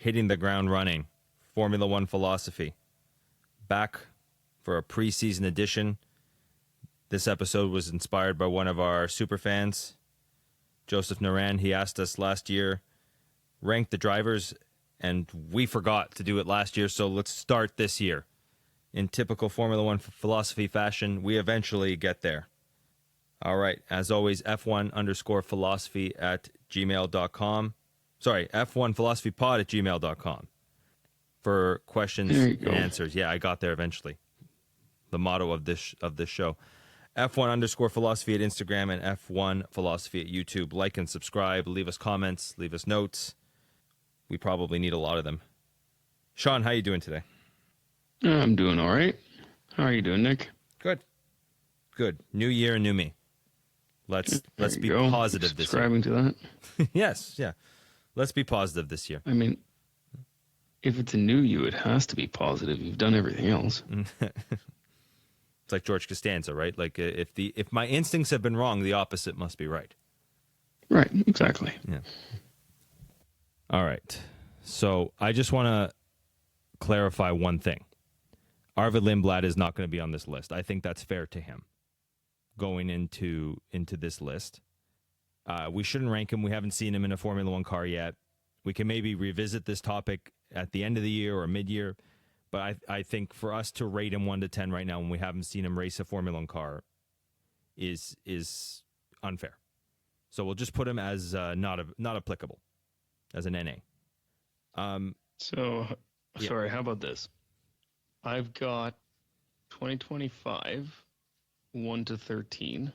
hitting the ground running. Formula One Philosophy. Back for a preseason edition. This episode was inspired by one of our super fans, Joseph Naran. He asked us last year, rank the drivers, and we forgot to do it last year, so let's start this year. In typical Formula One philosophy fashion, we eventually get there. All right, as always, F1_philosophy at gmail.com. Sorry, F1philosophypod at gmail.com for questions and answers. Yeah, I got there eventually. The motto of this show. F1_philosophy at Instagram and F1 philosophy at YouTube. Like and subscribe. Leave us comments. Leave us notes. We probably need a lot of them. Sean, how you doing today? I'm doing all right. How are you doing, Nick? Good. New year and new me. Let's be positive this year. Subscribing to that? Yes, yeah. Let's be positive this year. I mean, if it's a new you, it has to be positive. You've done everything else. It's like George Costanza, right? Like if my instincts have been wrong, the opposite must be right. Right, exactly. Yeah. All right. So I just want to clarify one thing. Arvid Lindblad is not going to be on this list. I think that's fair to him going into this list. We shouldn't rank him. We haven't seen him in a Formula One car yet. We can maybe revisit this topic at the end of the year or mid-year. But I think for us to rate him 1 to 10 right now when we haven't seen him race a Formula One car is unfair. So we'll just put him as not applicable, as an NA. Sorry, how about this? I've got 2025, 1 to 13.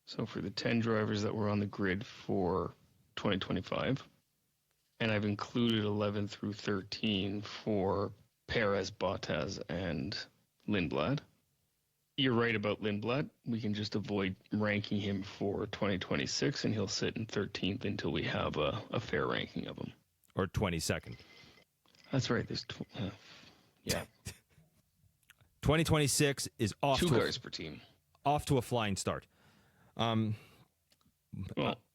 So for the 10 drivers that were on the grid for 2025. And I've included 11 through 13 for Perez, Bottas, and Lindblad. You're right about Lindblad. We can just avoid ranking him for 2026, and he'll sit in 13th until we have a fair ranking of him. Or 22nd. That's right. There's 2026 is off 2 cars per team. Off to a flying start. Well,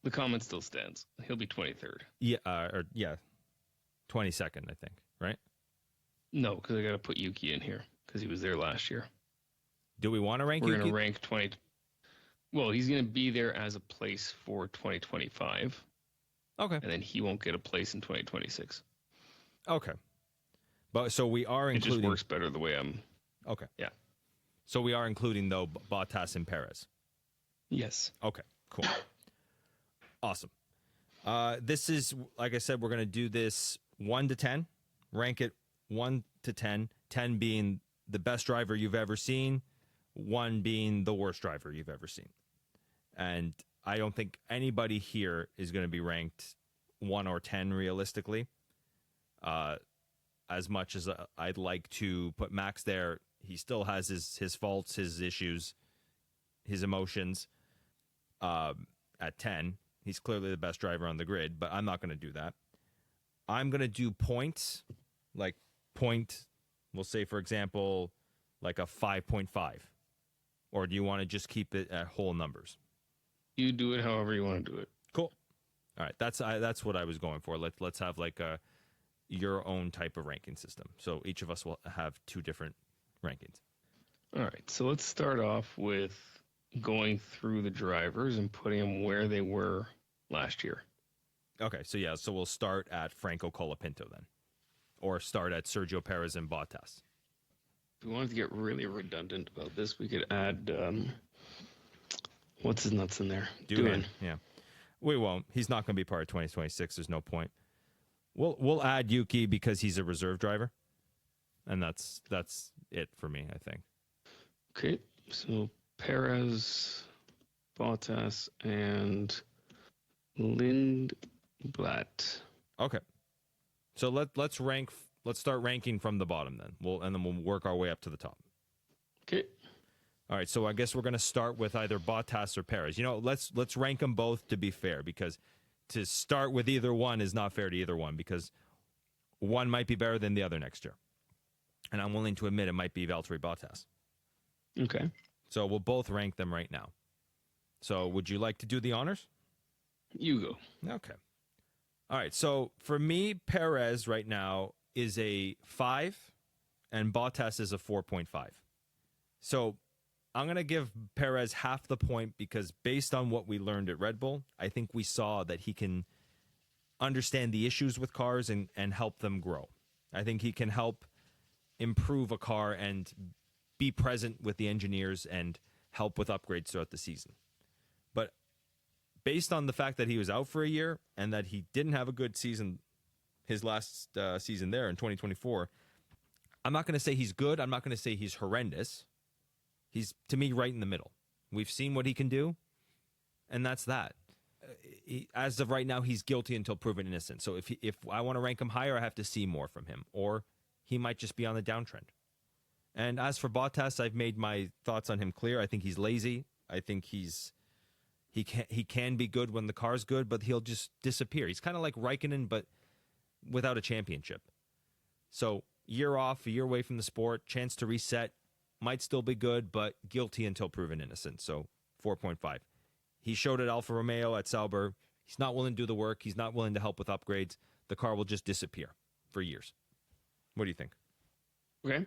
the comment still stands. He'll be 23rd. Yeah, 22nd, I think, right? No, because I got to put Yuki in here because he was there last year. Do we want to rank We're Yuki? going to rank 20. Well, he's going to be there as a place for 2025. Okay. And then he won't get a place in 2026. Okay. But so we are including. It just works better the way I'm. Okay. Yeah. So we are including, though, Bottas and Perez. Yes. Okay, cool. Awesome. This is, like I said, we're going to do this 1 to 10. Rank it 1 to 10. 10 being the best driver you've ever seen. 1 being the worst driver you've ever seen. And I don't think anybody here is going to be ranked 1 or 10 realistically. As much as I'd like to put Max there, he still has his faults, his issues, his emotions. At 10, he's clearly the best driver on the grid, but I'm not going to do that. I'm going to do points, like point, we'll say, for example, like a 5.5. Or do you want to just keep it at whole numbers? You do it however you want to do it. Cool. All right, that's what I was going for. Let's have like your own type of ranking system. So each of us will have 2 different rankings. All right, so let's start off with going through the drivers and putting them where they were last year. Okay, so we'll start at Franco Colapinto then. Or start at Sergio Perez and Bottas. If we wanted to get really redundant about this, we could add, what's his nuts in there? Doohan. Yeah. We won't. He's not going to be part of 2026. There's no point. We'll add Yuki because he's a reserve driver. And that's it for me, I think. Okay, so Perez, Bottas, and Lindblad. Okay. So let's start ranking from the bottom then. We'll work our way up to the top. Okay. All right, so I guess we're going to start with either Bottas or Perez. Let's rank them both to be fair, because to start with either one is not fair to either one, because one might be better than the other next year. And I'm willing to admit it might be Valtteri Bottas. Okay. So we'll both rank them right now. So would you like to do the honors? You go. Okay. All right. So for me, Perez right now is a 5 and Bottas is a 4.5. So I'm going to give Perez half the point because based on what we learned at Red Bull, I think we saw that he can understand the issues with cars and help them grow. I think he can help improve a car and be present with the engineers and help with upgrades throughout the season. But based on the fact that he was out for a year and that he didn't have a good season, his last season there in 2024, I'm not going to say he's good. I'm not going to say he's horrendous. He's, to me, right in the middle. We've seen what he can do, and that's that. As of right now, he's guilty until proven innocent. So if I want to rank him higher, I have to see more from him, or he might just be on the downtrend. And as for Bottas, I've made my thoughts on him clear. I think he's lazy. I think he can be good when the car's good, but he'll just disappear. He's kind of like Raikkonen, but without a championship. So year off, a year away from the sport, chance to reset, might still be good, but guilty until proven innocent. So 4.5. He showed at Alfa Romeo, at Sauber. He's not willing to do the work. He's not willing to help with upgrades. The car will just disappear for years. What do you think? Okay.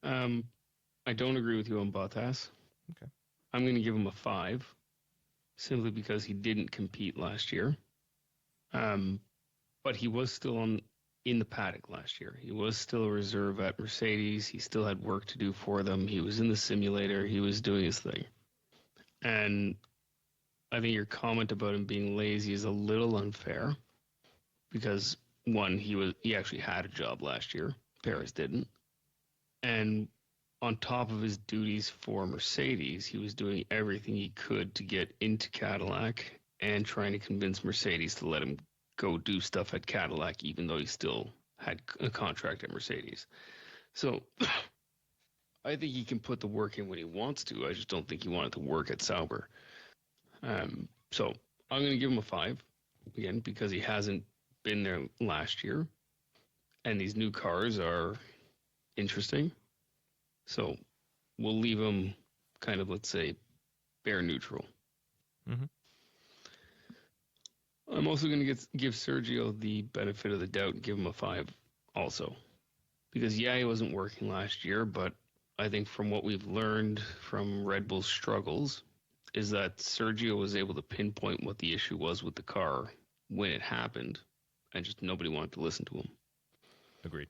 I don't agree with you on Bottas. Okay. I'm going to give him a 5, simply because he didn't compete last year. But he was still in the paddock last year. He was still a reserve at Mercedes. He still had work to do for them. He was in the simulator. He was doing his thing. And I think your comment about him being lazy is a little unfair because, one, he actually had a job last year. Perez didn't. And on top of his duties for Mercedes, he was doing everything he could to get into Cadillac and trying to convince Mercedes to let him go do stuff at Cadillac, even though he still had a contract at Mercedes. So I think he can put the work in when he wants to. I just don't think he wanted to work at Sauber. So I'm going to give him a 5, again, because he hasn't been there last year. And these new cars are interesting. So we'll leave him kind of, let's say, bare neutral. Mm-hmm. I'm also going to give Sergio the benefit of the doubt and give him a 5 also. Because, yeah, he wasn't working last year, but I think from what we've learned from Red Bull's struggles is that Sergio was able to pinpoint what the issue was with the car when it happened, and just nobody wanted to listen to him. Agreed.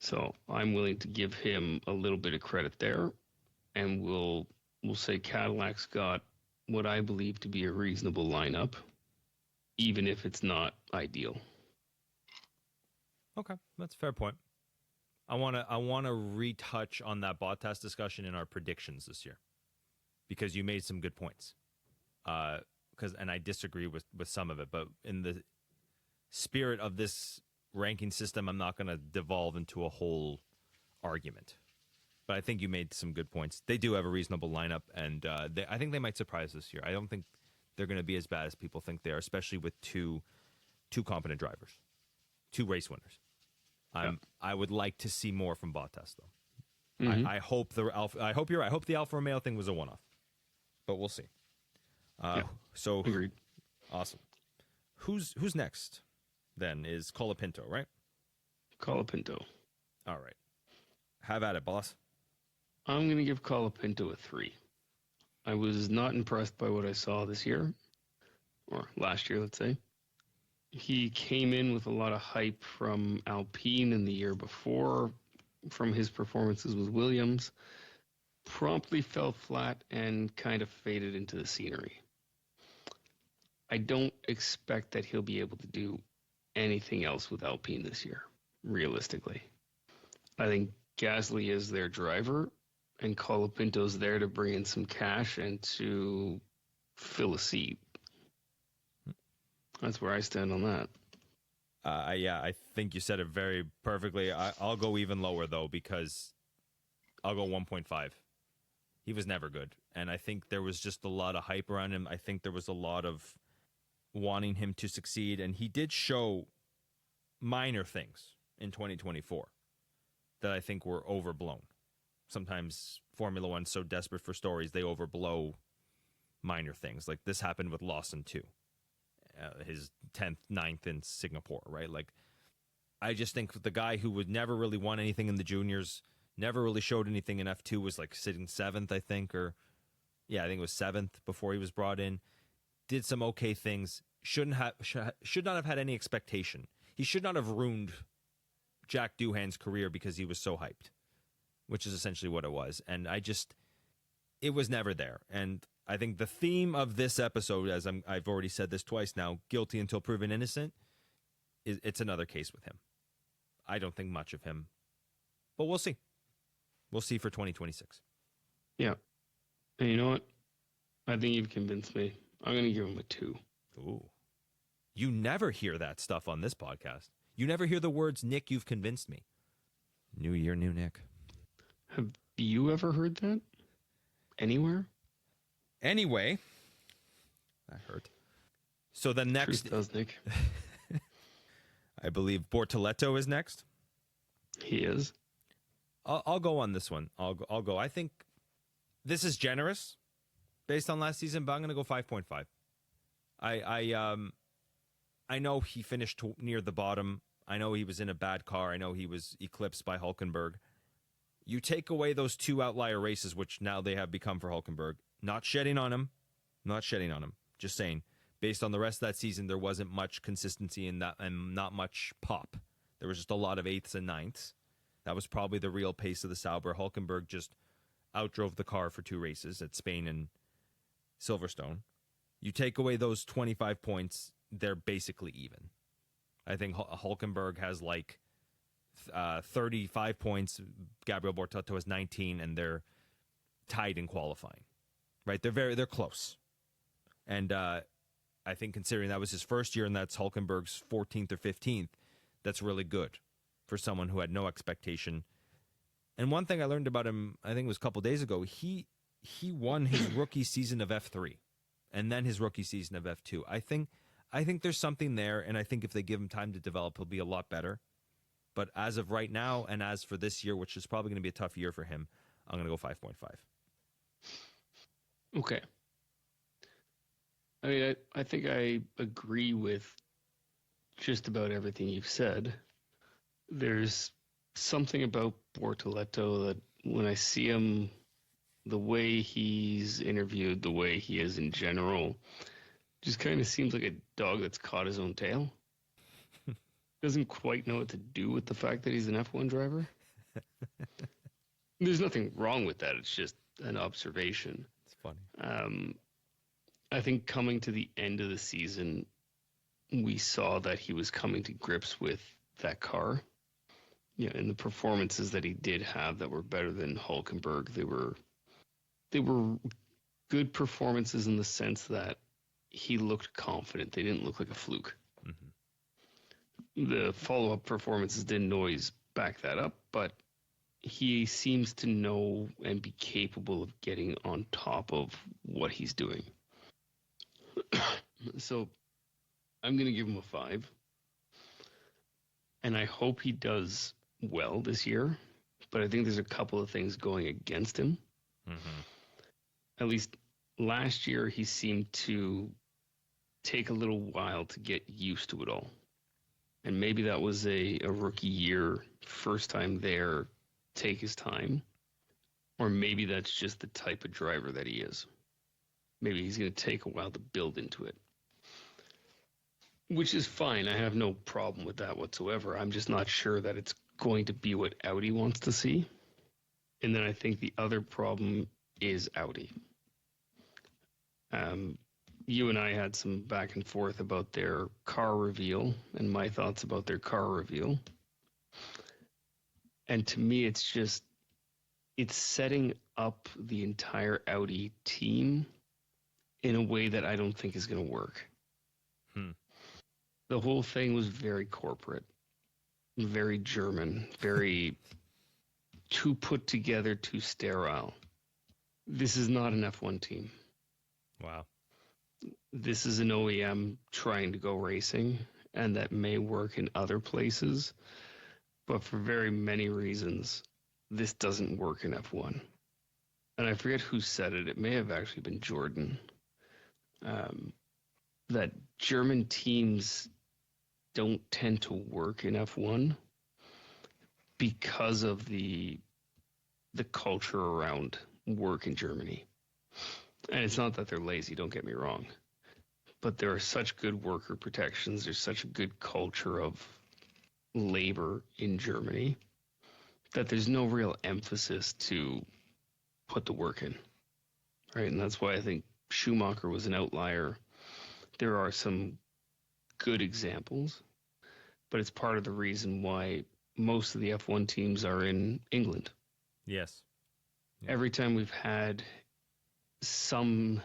So I'm willing to give him a little bit of credit there, and we'll say Cadillac's got what I believe to be a reasonable lineup, even if it's not ideal. Okay, that's a fair point. I want to retouch on that Bottas discussion in our predictions this year because you made some good points. And I disagree with some of it, but in the spirit of this ranking system, I'm not going to devolve into a whole argument. But I think you made some good points. They do have a reasonable lineup, and I think they might surprise this year. I don't think they're going to be as bad as people think they are, especially with two competent drivers, 2 race winners. I would like to see more from Bottas, though. Mm-hmm. I hope you're right. I hope the Alfa Romeo thing was a one-off, but we'll see. So agreed. Awesome. Who's next? Then is Colapinto, right? Colapinto. All right. Have at it, boss. I'm going to give Colapinto a 3. I was not impressed by what I saw this year, or last year, let's say. He came in with a lot of hype from Alpine in the year before, from his performances with Williams, promptly fell flat and kind of faded into the scenery. I don't expect that he'll be able to do anything else with Alpine this year, realistically. I think Gasly is their driver, and Colapinto's there to bring in some cash and to fill a seat. That's where I stand on that. I think you said it very perfectly. I'll go even lower, though, because I'll go 1.5. He was never good, and I think there was just a lot of hype around him. I think there was a lot of wanting him to succeed, and he did show minor things in 2024 that I think were overblown. Sometimes Formula One's so desperate for stories, they overblow minor things. Like this happened with Lawson too. his 10th, 9th in Singapore, right? Like, I just think the guy who would never really won anything in the juniors, never really showed anything in F2, was like sitting 7th, I think, or yeah, I think it was 7th before he was brought in. Did some okay things. Should not have had any expectation. He should not have ruined Jack Doohan's career because he was so hyped, which is essentially what it was. And it was never there. And I think the theme of this episode, as I've already said this twice now, guilty until proven innocent, it's another case with him. I don't think much of him, but we'll see. We'll see for 2026. Yeah. And you know what? I think you've convinced me. I'm going to give him a 2. Ooh. You never hear that stuff on this podcast. You never hear the words, Nick, you've convinced me. New year, new Nick. Have you ever heard that? Anywhere? Anyway, that hurt. So the next... Truth does, Nick. I believe Bortoleto is next. He is. I'll go on this one. I'll go. I think this is generous based on last season, but I'm going to go 5.5. I know he finished near the bottom. I know he was in a bad car. I know he was eclipsed by Hulkenberg. You take away those 2 outlier races, which now they have become for Hulkenberg. Not shedding on him. Just saying, based on the rest of that season, there wasn't much consistency in that and not much pop. There was just a lot of 8ths and 9ths. That was probably the real pace of the Sauber. Hulkenberg just outdrove the car for 2 races at Spain and Silverstone. You take away those 25 points, they're basically even. I think Hulkenberg has like 35 points. Gabriel Bortoleto has 19, and they're tied in qualifying. Right? They're close. And I think considering that was his first year and that's Hulkenberg's 14th or 15th, that's really good for someone who had no expectation. And one thing I learned about him, I think it was a couple days ago, he won his rookie season of F3 and then his rookie season of F2. I think there's something there, and I think if they give him time to develop, he'll be a lot better. But as of right now, and as for this year, which is probably going to be a tough year for him, I'm going to go 5.5. Okay. I mean, I think I agree with just about everything you've said. There's something about Bortoleto that when I see him, the way he's interviewed, the way he is in general, just kind of seems like a dog that's caught his own tail. Doesn't quite know what to do with the fact that he's an F1 driver. There's nothing wrong with that. It's just an observation. It's funny. I think coming to the end of the season, we saw that he was coming to grips with that car. Yeah, and the performances that he did have that were better than Hulkenberg, they were good performances in the sense that he looked confident. They didn't look like a fluke. Mm-hmm. The follow-up performances didn't always back that up, but he seems to know and be capable of getting on top of what he's doing. So I'm going to give him a 5. And I hope he does well this year, but I think there's a couple of things going against him. Mm-hmm. At least last year, he seemed to take a little while to get used to it all. And maybe that was a rookie year, first time there, take his time. Or maybe that's just the type of driver that he is. Maybe he's going to take a while to build into it. Which is fine. I have no problem with that whatsoever. I'm just not sure that it's going to be what Audi wants to see. And then I think the other problem is Audi. You and I had some back and forth about their car reveal and my thoughts about their car reveal. And to me, it's setting up the entire Audi team in a way that I don't think is going to work. The whole thing was very corporate, very German, very too put together, too sterile. This is not an F1 team. Wow. This is an OEM trying to go racing, and that may work in other places, but for very many reasons, this doesn't work in F1. And I forget who said it. It may have actually been Jordan. that German teams don't tend to work in F1 because of the culture around work in Germany. And it's not that they're lazy, don't get me wrong, but there are such good worker protections. There's such a good culture of labor in Germany that there's no real emphasis to put the work in, right? And that's why I think Schumacher was an outlier. There are some good examples, but it's part of the reason why most of the F1 teams are in England. Yes. Yeah. Every time we've had some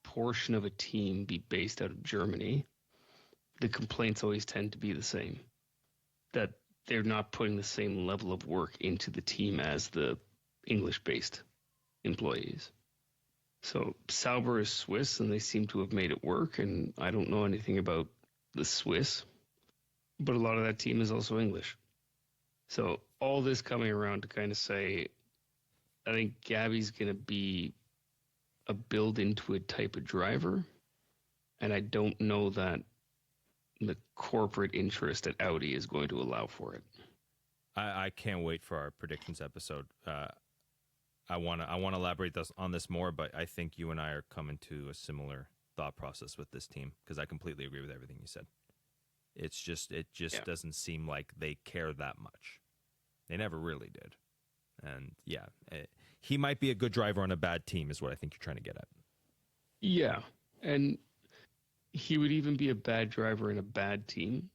portion of a team be based out of Germany, the complaints always tend to be the same, that they're not putting the same level of work into the team as the English-based employees. So Sauber is Swiss, and they seem to have made it work, and I don't know anything about the Swiss, but a lot of that team is also English. So all this coming around to kind of say, I think Gabby's going to be a build into a type of driver, and I don't know that the corporate interest at Audi is going to allow for it. I can't wait for our predictions episode. I want to elaborate on this more, but I think you and I are coming to a similar thought process with this team, because I completely agree with everything you said. It just doesn't seem like they care that much. They never really did. And yeah, he might be a good driver on a bad team is what I think you're trying to get at. Yeah. And he would even be a bad driver in a bad team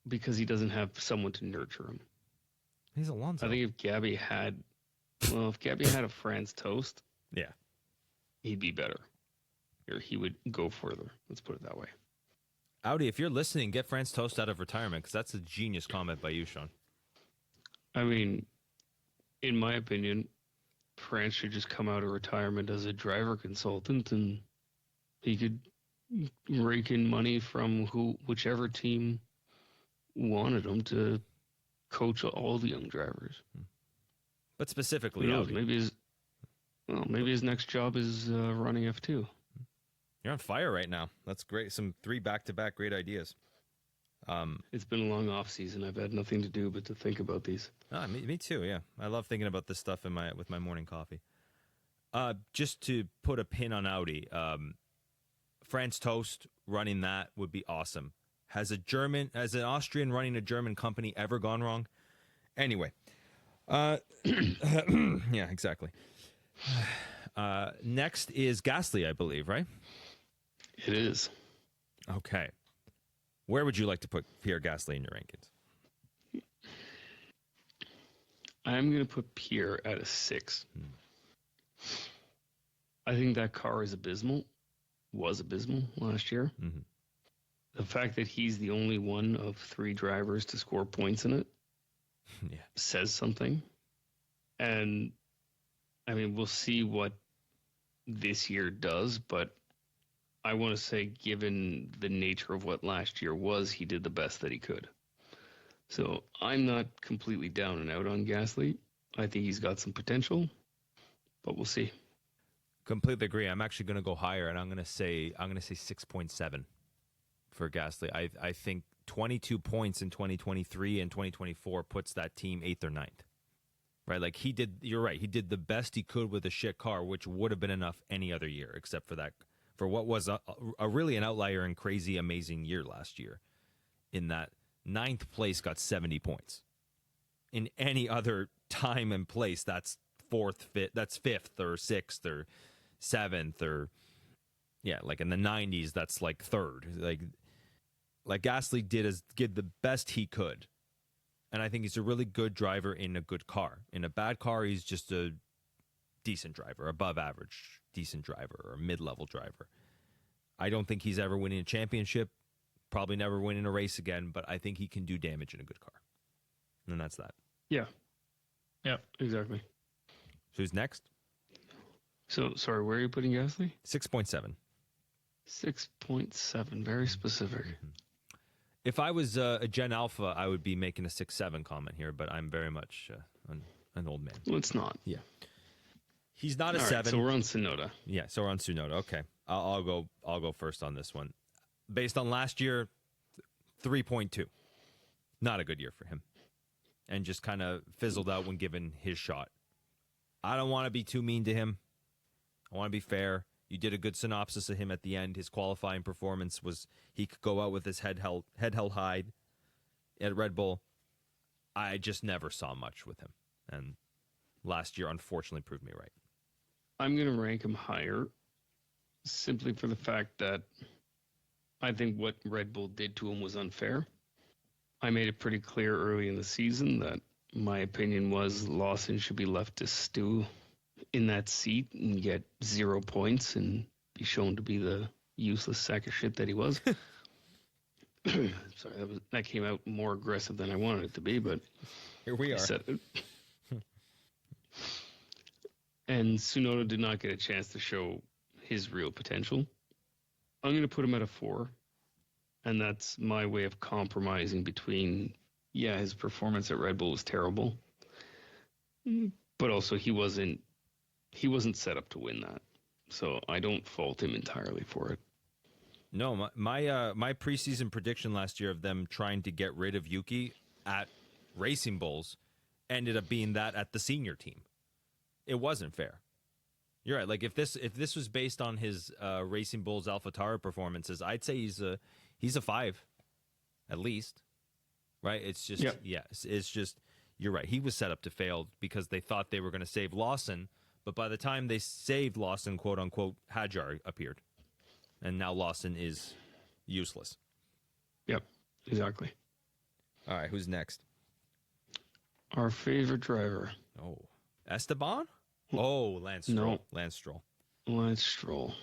because he doesn't have someone to nurture him. He's Alonso. I think if Gabby had a Franz Toast, yeah, he'd be better. Or he would go further. Let's put it that way. Audi, if you're listening, get Franz Toast out of retirement, because that's a genius comment by you, Sean. I mean, in my opinion, France should just come out of retirement as a driver consultant, and he could rake in money from whichever team wanted him to coach all the young drivers. But specifically, who knows? Audi. Maybe his next job is running F2. You're on fire right now. That's great. Some 3 back-to-back great ideas. It's been a long off season. I've had nothing to do but to think about these. Me too. Yeah, I love thinking about this stuff with my morning coffee. Just to put a pin on Audi, Franz Toast running that would be awesome. Has an Austrian running a German company ever gone wrong? Anyway, yeah, exactly. Next is Gasly, I believe, right? It is. Okay. Where would you like to put Pierre Gasly in your rankings? I'm going to put Pierre at a 6. I think that car is abysmal. Was abysmal last year. Mm-hmm. The fact that he's the only one of 3 drivers to score points in it says something. And, I mean, we'll see what this year does, but I want to say, given the nature of what last year was, he did the best that he could. So I'm not completely down and out on Gasly. I think he's got some potential, but we'll see. Completely agree. I'm actually going to go higher, and I'm going to say 6.7 for Gasly. I think 22 points in 2023 and 2024 puts that team 8th or 9th. Right? Like you're right. He did the best he could with a shit car, which would have been enough any other year, except for that. For what was a really an outlier and crazy, amazing year last year, in that 9th place got 70 points. In any other time and place, that's 5th or 6th or 7th or, yeah, like in the 90s, that's like 3rd. Like Gasly did the best he could. And I think he's a really good driver in a good car. In a bad car, he's just a decent driver, above average decent driver, or a mid-level driver. I don't think he's ever winning a championship, probably never winning a race again, but I think he can do damage in a good car. And that's that. Yeah. Yeah, exactly. So who's next? So, sorry, where are you putting Gasly? 6.7. 6.7, very specific. Mm-hmm. If I was a Gen Alpha, I would be making a 6.7 comment here, but I'm very much an old man. Well, it's not. Yeah. He's not a All 7. Right, so we're on Tsunoda. Yeah, so we're on Tsunoda. Okay. I'll go first on this one. based on last year, 3.2. Not a good year for him. And just kind of fizzled out when given his shot. I don't want to be too mean to him. I want to be fair. You did a good synopsis of him at the end. His qualifying performance was he could go out with his head held high at Red Bull. I just never saw much with him. And last year, unfortunately, proved me right. I'm going to rank him higher simply for the fact that I think what Red Bull did to him was unfair. I made it pretty clear early in the season that my opinion was Lawson should be left to stew in that seat and get 0 points and be shown to be the useless sack of shit that he was. Sorry, that came out more aggressive than I wanted it to be, but here we are. Said it. And Tsunoda did not get a chance to show his real potential. I'm going to put him at a 4. And that's my way of compromising between, his performance at Red Bull was terrible, but also he wasn't set up to win that. So I don't fault him entirely for it. No, my preseason prediction last year of them trying to get rid of Yuki at Racing Bulls ended up being that at the senior team. It wasn't fair. You're right. Like if this was based on his Racing Bulls AlphaTauri performances, I'd say he's a 5, at least. Right? It's just it's just you're right. He was set up to fail because they thought they were going to save Lawson, but by the time they saved Lawson, quote unquote, Hadjar appeared, and now Lawson is useless. Yep, exactly. All right, who's next? Our favorite driver. Oh, Esteban. Oh, Lance Stroll. No. Lance Stroll. Lance Stroll.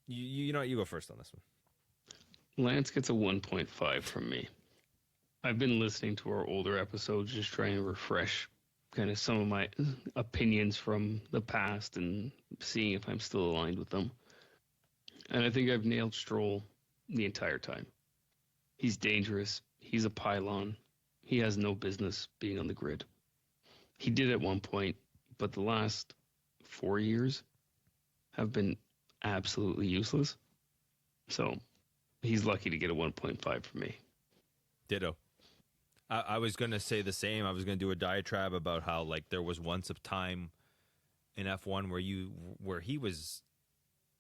You know what? You go first on this one. Lance gets a 1.5 from me. I've been listening to our older episodes, just trying to refresh kind of some of my opinions from the past and seeing if I'm still aligned with them. And I think I've nailed Stroll the entire time. He's dangerous. He's a pylon. He has no business being on the grid. He did at one point, but the last 4 years have been absolutely useless. So he's lucky to get a 1.5 from me. Ditto. I was going to say the same. I was going to do a diatribe about how like there was once a time in F1 where he was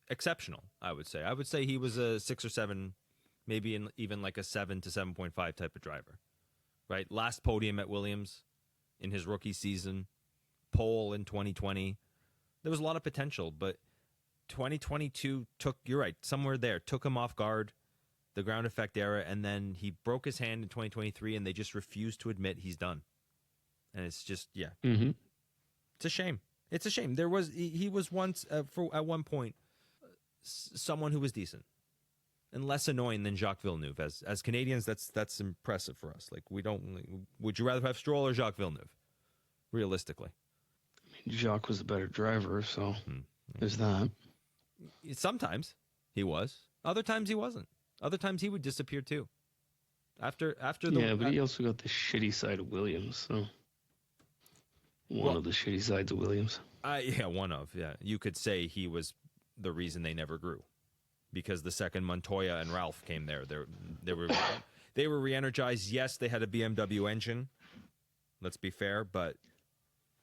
exceptional, I would say he was a 6 or 7, maybe even like a 7 to 7.5 type of driver. Right? Last podium at Williams in his rookie season, pole in 2020. There was a lot of potential, but 2022 you're right, somewhere there, took him off guard, the ground effect era, and then he broke his hand in 2023, and they just refused to admit he's done. And it's just, Mm-hmm. It's a shame. It's a shame. He was once, at one point, someone who was decent and less annoying than Jacques Villeneuve. As Canadians, that's impressive for us. Like, would you rather have Stroll or Jacques Villeneuve? Realistically. Jacques was a better driver, so there's that. Sometimes he was. Other times he wasn't. Other times he would disappear too. After the but he also got the shitty side of Williams. So one of the shitty sides of Williams. One of. You could say he was the reason they never grew, because the second Montoya and Ralph came there, they were re-energized. Yes, they had a BMW engine. Let's be fair, but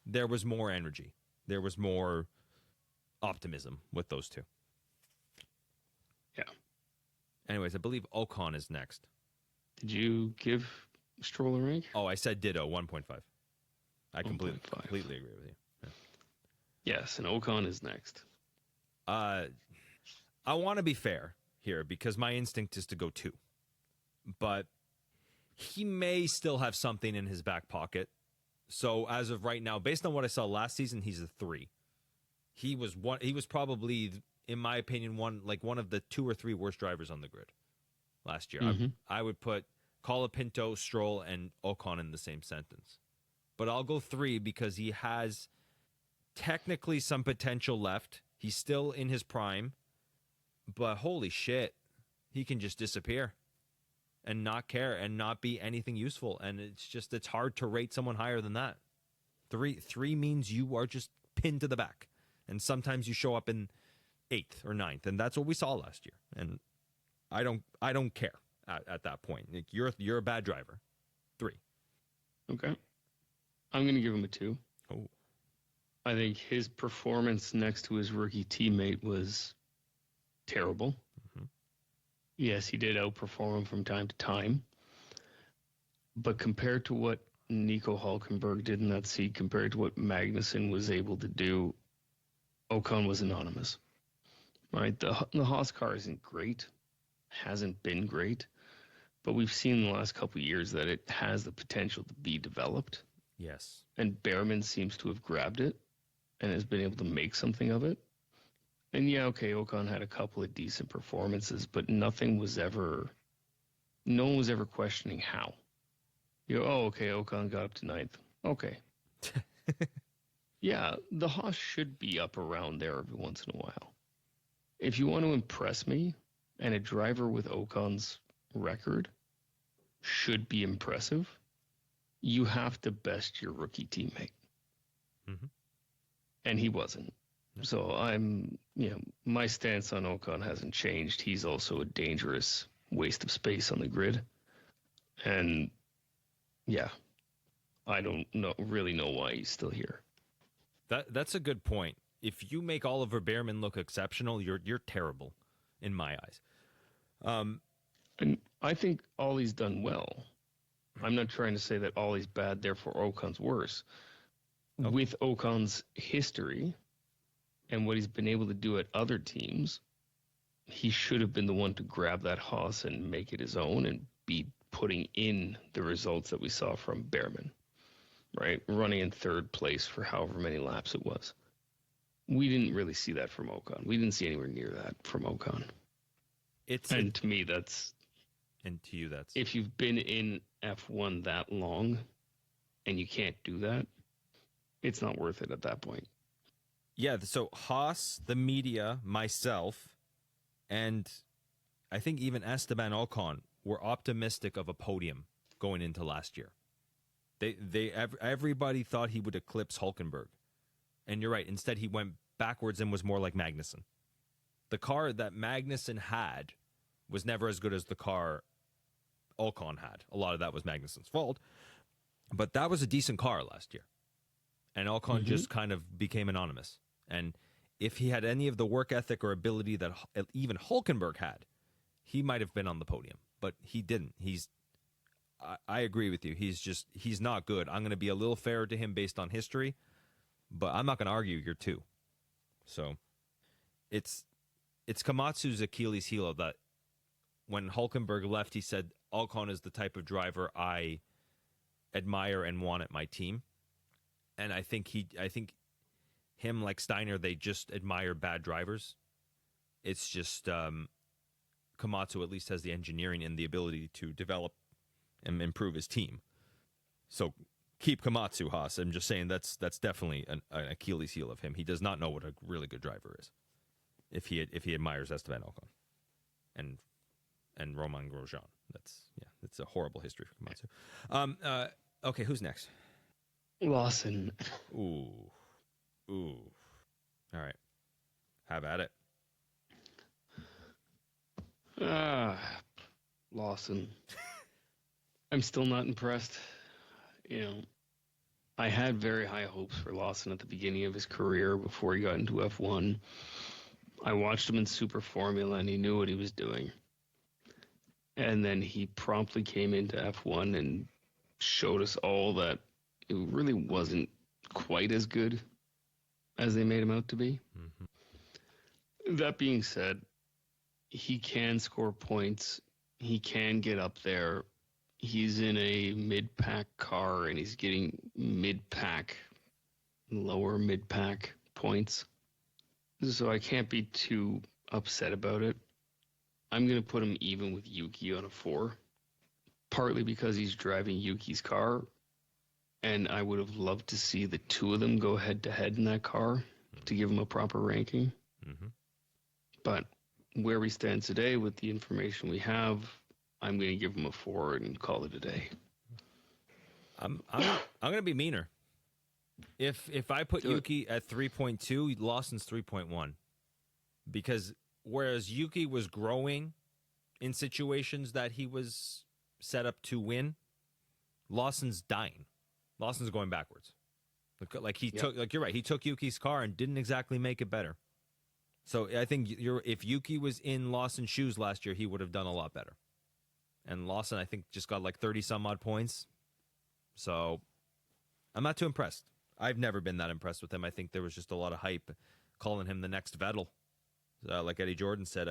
there was more energy. There was more optimism with those two. Yeah. Anyways, I believe Ocon is next. Did you give Stroll a rank? Oh, I said ditto, 1.5. I completely agree with you. Yeah. Yes, and Ocon is next. I want to be fair here because my instinct is to go 2. But he may still have something in his back pocket. So as of right now, based on what I saw last season, he's a 3. He was probably, in my opinion, one of the 2 or 3 worst drivers on the grid last year. Mm-hmm. I would put Colapinto, Stroll, and Ocon in the same sentence. But I'll go 3 because he has technically some potential left. He's still in his prime, but holy shit, he can just disappear and not care and not be anything useful. And it's hard to rate someone higher than that. 3 means you are just pinned to the back. And sometimes you show up in 8th or 9th, and that's what we saw last year. And I don't care at that point. Like, you're a bad driver. 3. Okay. I'm going to give him a 2. Oh. I think his performance next to his rookie teammate was terrible. Mm-hmm. Yes, he did outperform him from time to time. But compared to what Nico Hülkenberg did in that seat, compared to what Magnussen was able to do, Ocon was anonymous. Right? The Haas car isn't great, hasn't been great, but we've seen in the last couple of years that it has the potential to be developed. Yes. And Behrman seems to have grabbed it and has been able to make something of it. And yeah, okay, Ocon had a couple of decent performances, but no one was ever questioning how. Okay, Ocon got up to 9th. Okay. Yeah, the Haas should be up around there every once in a while. If you want to impress me, and a driver with Ocon's record should be impressive, you have to best your rookie teammate. Mm-hmm. And he wasn't. No. So my stance on Ocon hasn't changed. He's also a dangerous waste of space on the grid. And yeah, I don't really know why he's still here. That's a good point. If you make Oliver Behrman look exceptional, you're terrible in my eyes. And I think Ollie's done well. I'm not trying to say that Ollie's bad, therefore Ocon's worse. Okay. With Ocon's history and what he's been able to do at other teams, he should have been the one to grab that Haas and make it his own and be putting in the results that we saw from Behrman, right? Running in 3rd place for however many laps it was. We didn't really see that from Ocon. We didn't see anywhere near that from Ocon. To me, that's... And to you, that's... If you've been in F1 that long and you can't do that, it's not worth it at that point. Yeah, so Haas, the media, myself, and I think even Esteban Ocon were optimistic of a podium going into last year. Everybody thought he would eclipse Hülkenberg. And you're right, instead he went backwards and was more like Magnussen. The car that Magnussen had was never as good as the car Ocon had. A lot of that was Magnussen's fault. But that was a decent car last year. And Ocon just kind of became anonymous. And if he had any of the work ethic or ability that even Hülkenberg had, he might have been on the podium. But he didn't. I agree with you. He's not good. I'm going to be a little fairer to him based on history, but I'm not going to argue you're 2. So it's Komatsu's Achilles heel that when Hülkenberg left, he said, Ocon is the type of driver I admire and want at my team. And I think him, like Steiner, they just admire bad drivers. It's just Komatsu at least has the engineering and the ability to develop and improve his team. So keep Komatsu, Haas. I'm just saying that's definitely an Achilles heel of him. He does not know what a really good driver is. If he admires Esteban Ocon and Romain Grosjean, that's a horrible history for Komatsu. Okay, who's next? Lawson. Ooh. All right. Have at it. Lawson. I'm still not impressed. I had very high hopes for Lawson at the beginning of his career before he got into F1. I watched him in Super Formula and he knew what he was doing. And then he promptly came into F1 and showed us all that it really wasn't quite as good as they made him out to be. Mm-hmm. That being said, he can score points. He can get up there. He's in a mid-pack car, and he's getting mid-pack, lower mid-pack points. So I can't be too upset about it. I'm going to put him even with Yuki on a 4, partly because he's driving Yuki's car, and I would have loved to see the 2 of them go head-to-head in that car to give him a proper ranking. Mm-hmm. But where we stand today with the information we have, I'm going to give him a 4 and call it a day. I'm going to be meaner. If I put Yuki at 3.2, Lawson's 3.1. Because whereas Yuki was growing in situations that he was set up to win, Lawson's dying. Lawson's going backwards. Like he took, like you're right, he took Yuki's car and didn't exactly make it better. So I think if Yuki was in Lawson's shoes last year, he would have done a lot better. And Lawson, I think, just got like 30 some odd points. So I'm not too impressed. I've never been that impressed with him. I think there was just a lot of hype calling him the next Vettel. Like Eddie Jordan said,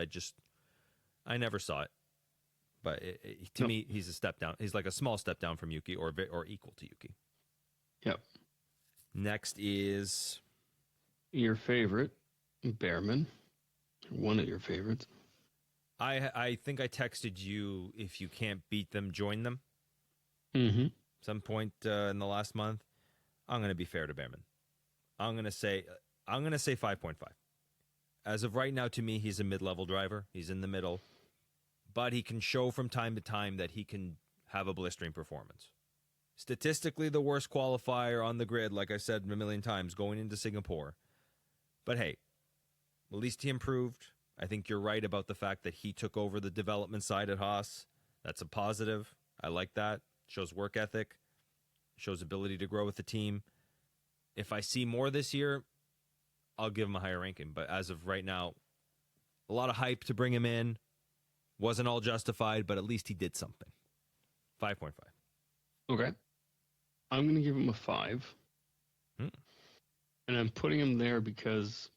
I never saw it. But to me, he's a step down. He's like a small step down from Yuki or equal to Yuki. Yep. Next is your favorite, Behrman. One of your favorites. I think I texted you, if you can't beat them, join them. Mm-hmm. Some point in the last month. I'm going to be fair to Behrman. I'm going to say 5.5. As of right now, to me, he's a mid-level driver. He's in the middle. But he can show from time to time that he can have a blistering performance. Statistically, the worst qualifier on the grid, like I said a million times, going into Singapore. But hey, at least he improved. I think you're right about the fact that he took over the development side at Haas. That's a positive. I like that. Shows work ethic. Shows ability to grow with the team. If I see more this year, I'll give him a higher ranking. But as of right now, a lot of hype to bring him in. Wasn't all justified, but at least he did something. 5.5. Okay. I'm going to give him a 5. And I'm putting him there because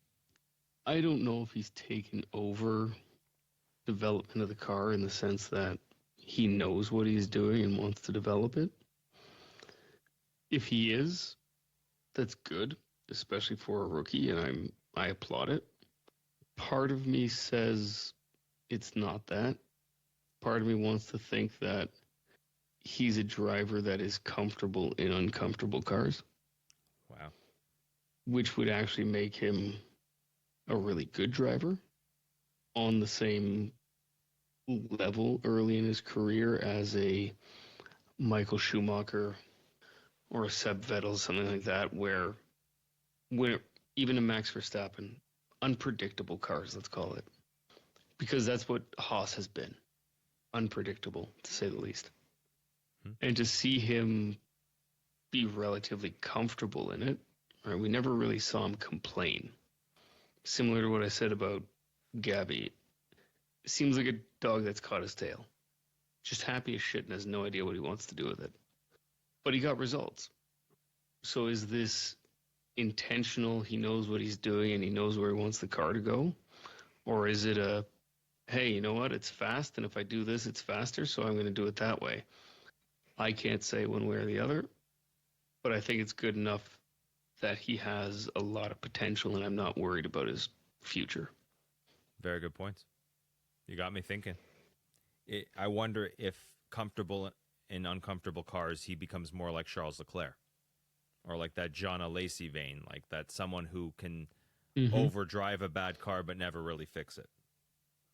I don't know if he's taken over development of the car in the sense that he knows what he's doing and wants to develop it. If he is, that's good, especially for a rookie, and I applaud it. Part of me says it's not that. Part of me wants to think that he's a driver that is comfortable in uncomfortable cars. Wow. Which would actually make him a really good driver on the same level early in his career as a Michael Schumacher or a Seb Vettel, something like that, where even a Max Verstappen, unpredictable cars, let's call it. Because that's what Haas has been. Unpredictable, to say the least. And to see him be relatively comfortable in it, right, we never really saw him complain. Similar to what I said about Gabby. It seems like a dog that's caught his tail. Just happy as shit and has no idea what he wants to do with it. But he got results. So is this intentional? He knows what he's doing and he knows where he wants the car to go? Or is it a, hey, you know what? It's fast, and if I do this, it's faster, so I'm going to do it that way. I can't say one way or the other, but I think it's good enough that he has a lot of potential, and I'm not worried about his future. Very good points. You got me thinking. I wonder if comfortable in uncomfortable cars, he becomes more like Charles Leclerc, or like that John Lacey vein, like that someone who can overdrive a bad car but never really fix it,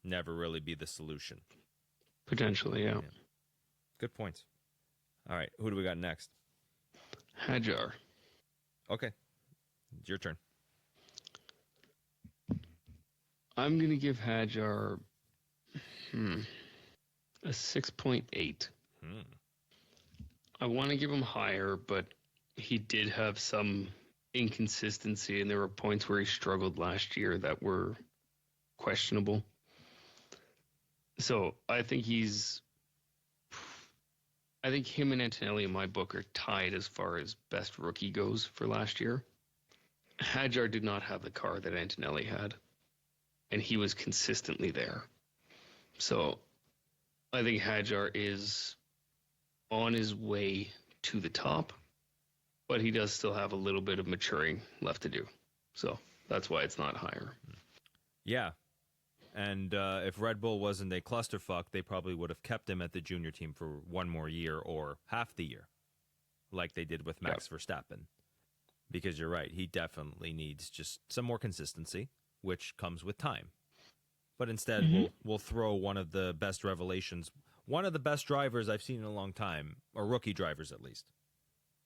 never really be the solution. Potentially, yeah. Good points. All right, who do we got next? Hadjar. Okay, it's your turn. I'm going to give Hadjar a 6.8. I want to give him higher, but he did have some inconsistency, and there were points where he struggled last year that were questionable. So I think him and Antonelli in my book are tied as far as best rookie goes for last year. Hadjar did not have the car that Antonelli had, and he was consistently there. So I think Hadjar is on his way to the top, but he does still have a little bit of maturing left to do. So that's why it's not higher. Yeah. And if Red Bull wasn't a clusterfuck, they probably would have kept him at the junior team for one more year or half the year, like they did with Max Verstappen. Because you're right, he definitely needs just some more consistency, which comes with time. But instead, we'll throw one of the best revelations, one of the best drivers I've seen in a long time, or rookie drivers at least,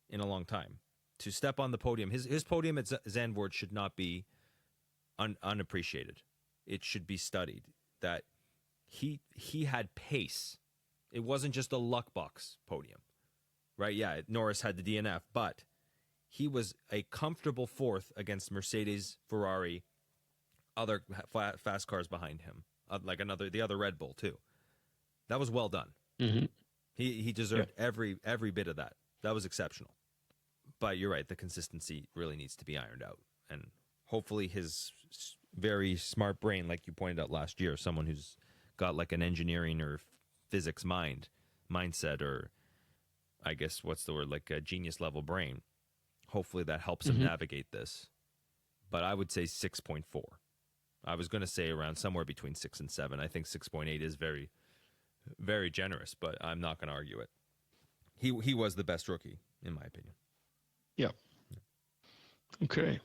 in a long time, to step on the podium. His podium at Zandvoort should not be unappreciated. it should be studied. That he had pace. It wasn't just a luck box podium, right? Yeah, Norris had the DNF, but he was a comfortable fourth against Mercedes, Ferrari, other fast cars behind him, like the other Red Bull too. That was well done. Mm-hmm. He deserved every bit of that. That was exceptional. But you're right, the consistency really needs to be ironed out, and hopefully his very smart brain, like you pointed out last year, someone who's got like an engineering or physics mindset, or I guess what's the word, like a genius level brain. Hopefully that helps him navigate this. But I would say 6.4. I was going to say around somewhere between 6 and 7. I think 6.8 is very, very generous, but I'm not going to argue it. He was the best rookie, in my opinion. Yeah. Okay.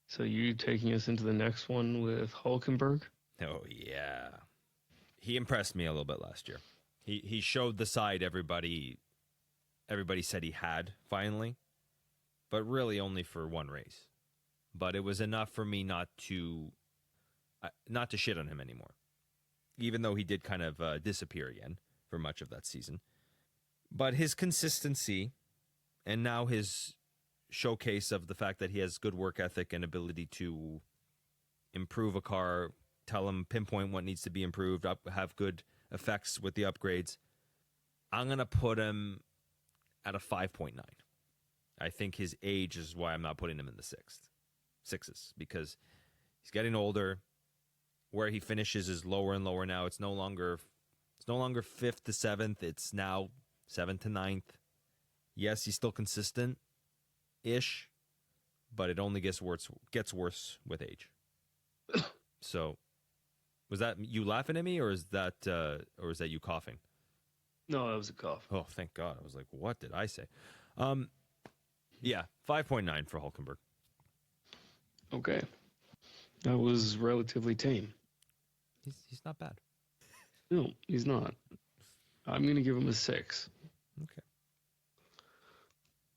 So you taking us into the next one with Hulkenberg? Oh, yeah. He impressed me a little bit last year. He showed the side everybody said he had, finally, but really only for one race. But it was enough for me not to shit on him anymore, even though he did kind of disappear again for much of that season. But his consistency, and now his showcase of the fact that he has good work ethic and ability to improve a car, tell him, pinpoint what needs to be improved, have good effects with the upgrades. I'm going to put him at a 5.9. I think his age is why I'm not putting him in the sixes, because he's getting older. Where he finishes is lower and lower now. It's no longer 5th to 7th. It's now 7th to 9th. Yes, he's still consistent-ish, but it only gets worse with age. So, was that you laughing at me, or is that you coughing? No, that was a cough. Oh, thank God! I was like, what did I say? Yeah, 5.9 for Hulkenberg. Okay, that was relatively tame. He's not bad. No, he's not. I'm going to give him a 6. Okay.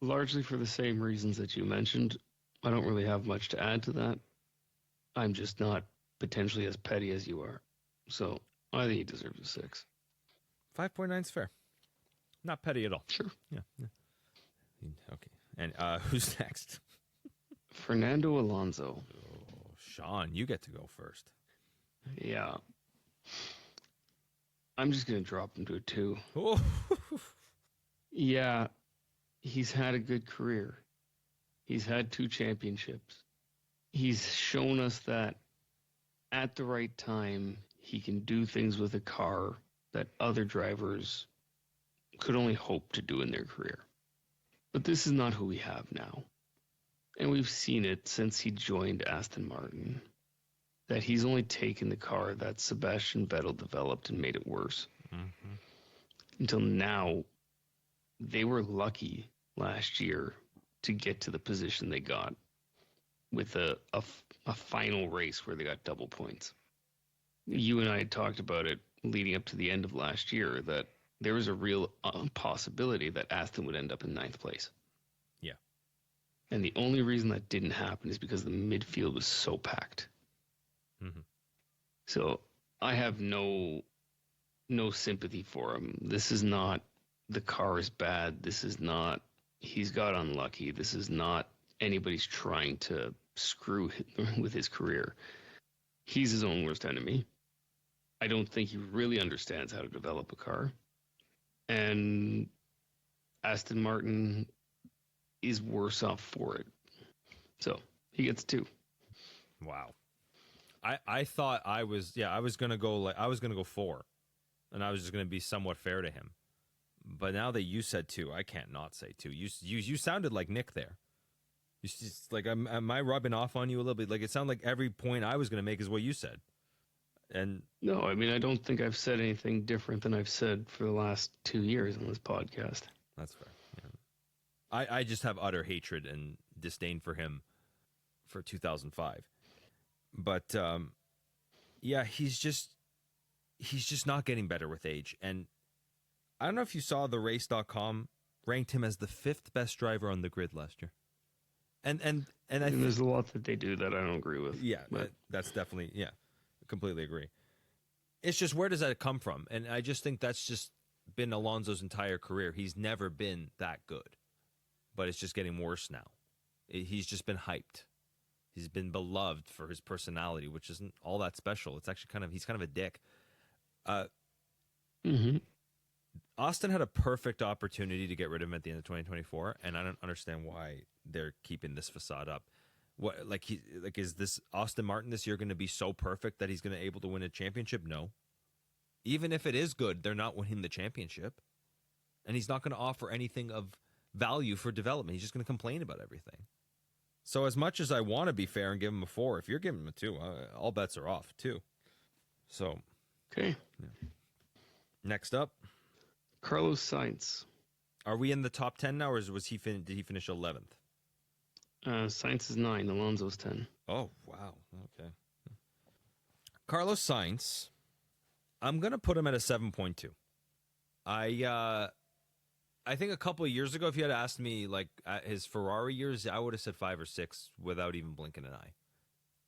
Largely for the same reasons that you mentioned. I don't really have much to add to that. I'm just not potentially as petty as you are. So I think he deserves a 6. 5.9 is fair. Not petty at all. Sure. Yeah. Okay. And who's next? Fernando Alonso. Oh, Sean, you get to go first. Yeah. I'm just going to drop him to a 2. Oh. Yeah, he's had a good career. He's had 2 championships. He's shown us that at the right time, he can do things with a car that other drivers could only hope to do in their career. But this is not who we have now. And we've seen it since he joined Aston Martin, that he's only taken the car that Sebastian Vettel developed and made it worse. Mm-hmm. Until now, they were lucky last year to get to the position they got with a final race where they got double points. You and I had talked about it leading up to the end of last year, that there was a real possibility that Aston would end up in 9th place. Yeah. And the only reason that didn't happen is because the midfield was so packed. Mm-hmm. So I have no sympathy for him. This is not the car is bad. This is not he's got unlucky. This is not anybody's trying to screw with his career. He's his own worst enemy. I don't think he really understands how to develop a car. And Aston Martin is worse off for it. So he gets 2. Wow. I thought I was gonna go 4, and I was just gonna be somewhat fair to him. But now that you said 2, I can't not say 2. You sounded like Nick there. You just, like, am I rubbing off on you a little bit? Like, it sounded like every point I was gonna make is what you said. And no, I mean, I don't think I've said anything different than I've said for the last 2 years on this podcast. That's fair. Yeah. I just have utter hatred and disdain for him for 2005. But yeah, he's just not getting better with age. And I don't know if you saw the race.com ranked him as the 5th best driver on the grid last year. And I think there's a lot that they do that I don't agree with. Yeah, that's definitely, yeah. completely agree. It's just, where does that come from? And I just think that's just been Alonso's entire career. He's never been that good, but it's just getting worse now. He's just been hyped. He's been beloved for his personality, which isn't all that special. It's actually he's kind of a dick. Mm-hmm. Austin had a perfect opportunity to get rid of him at the end of 2024, and I don't understand why they're keeping this facade up. What, is this Austin Martin this year going to be so perfect that he's going to be able to win a championship? No. Even if it is good, they're not winning the championship, and he's not going to offer anything of value for development. He's just going to complain about everything. So as much as I want to be fair and give him a 4, if you're giving him a 2, all bets are off too. So, okay. Yeah. Next up, Carlos Sainz. are we in the top 10 now, or was did he finish 11th? Sainz is 9. Alonso's 10. Oh, wow. Okay. Carlos Sainz, I'm going to put him at a 7.2. I think a couple of years ago, if you had asked me like at his Ferrari years, I would have said 5 or 6 without even blinking an eye.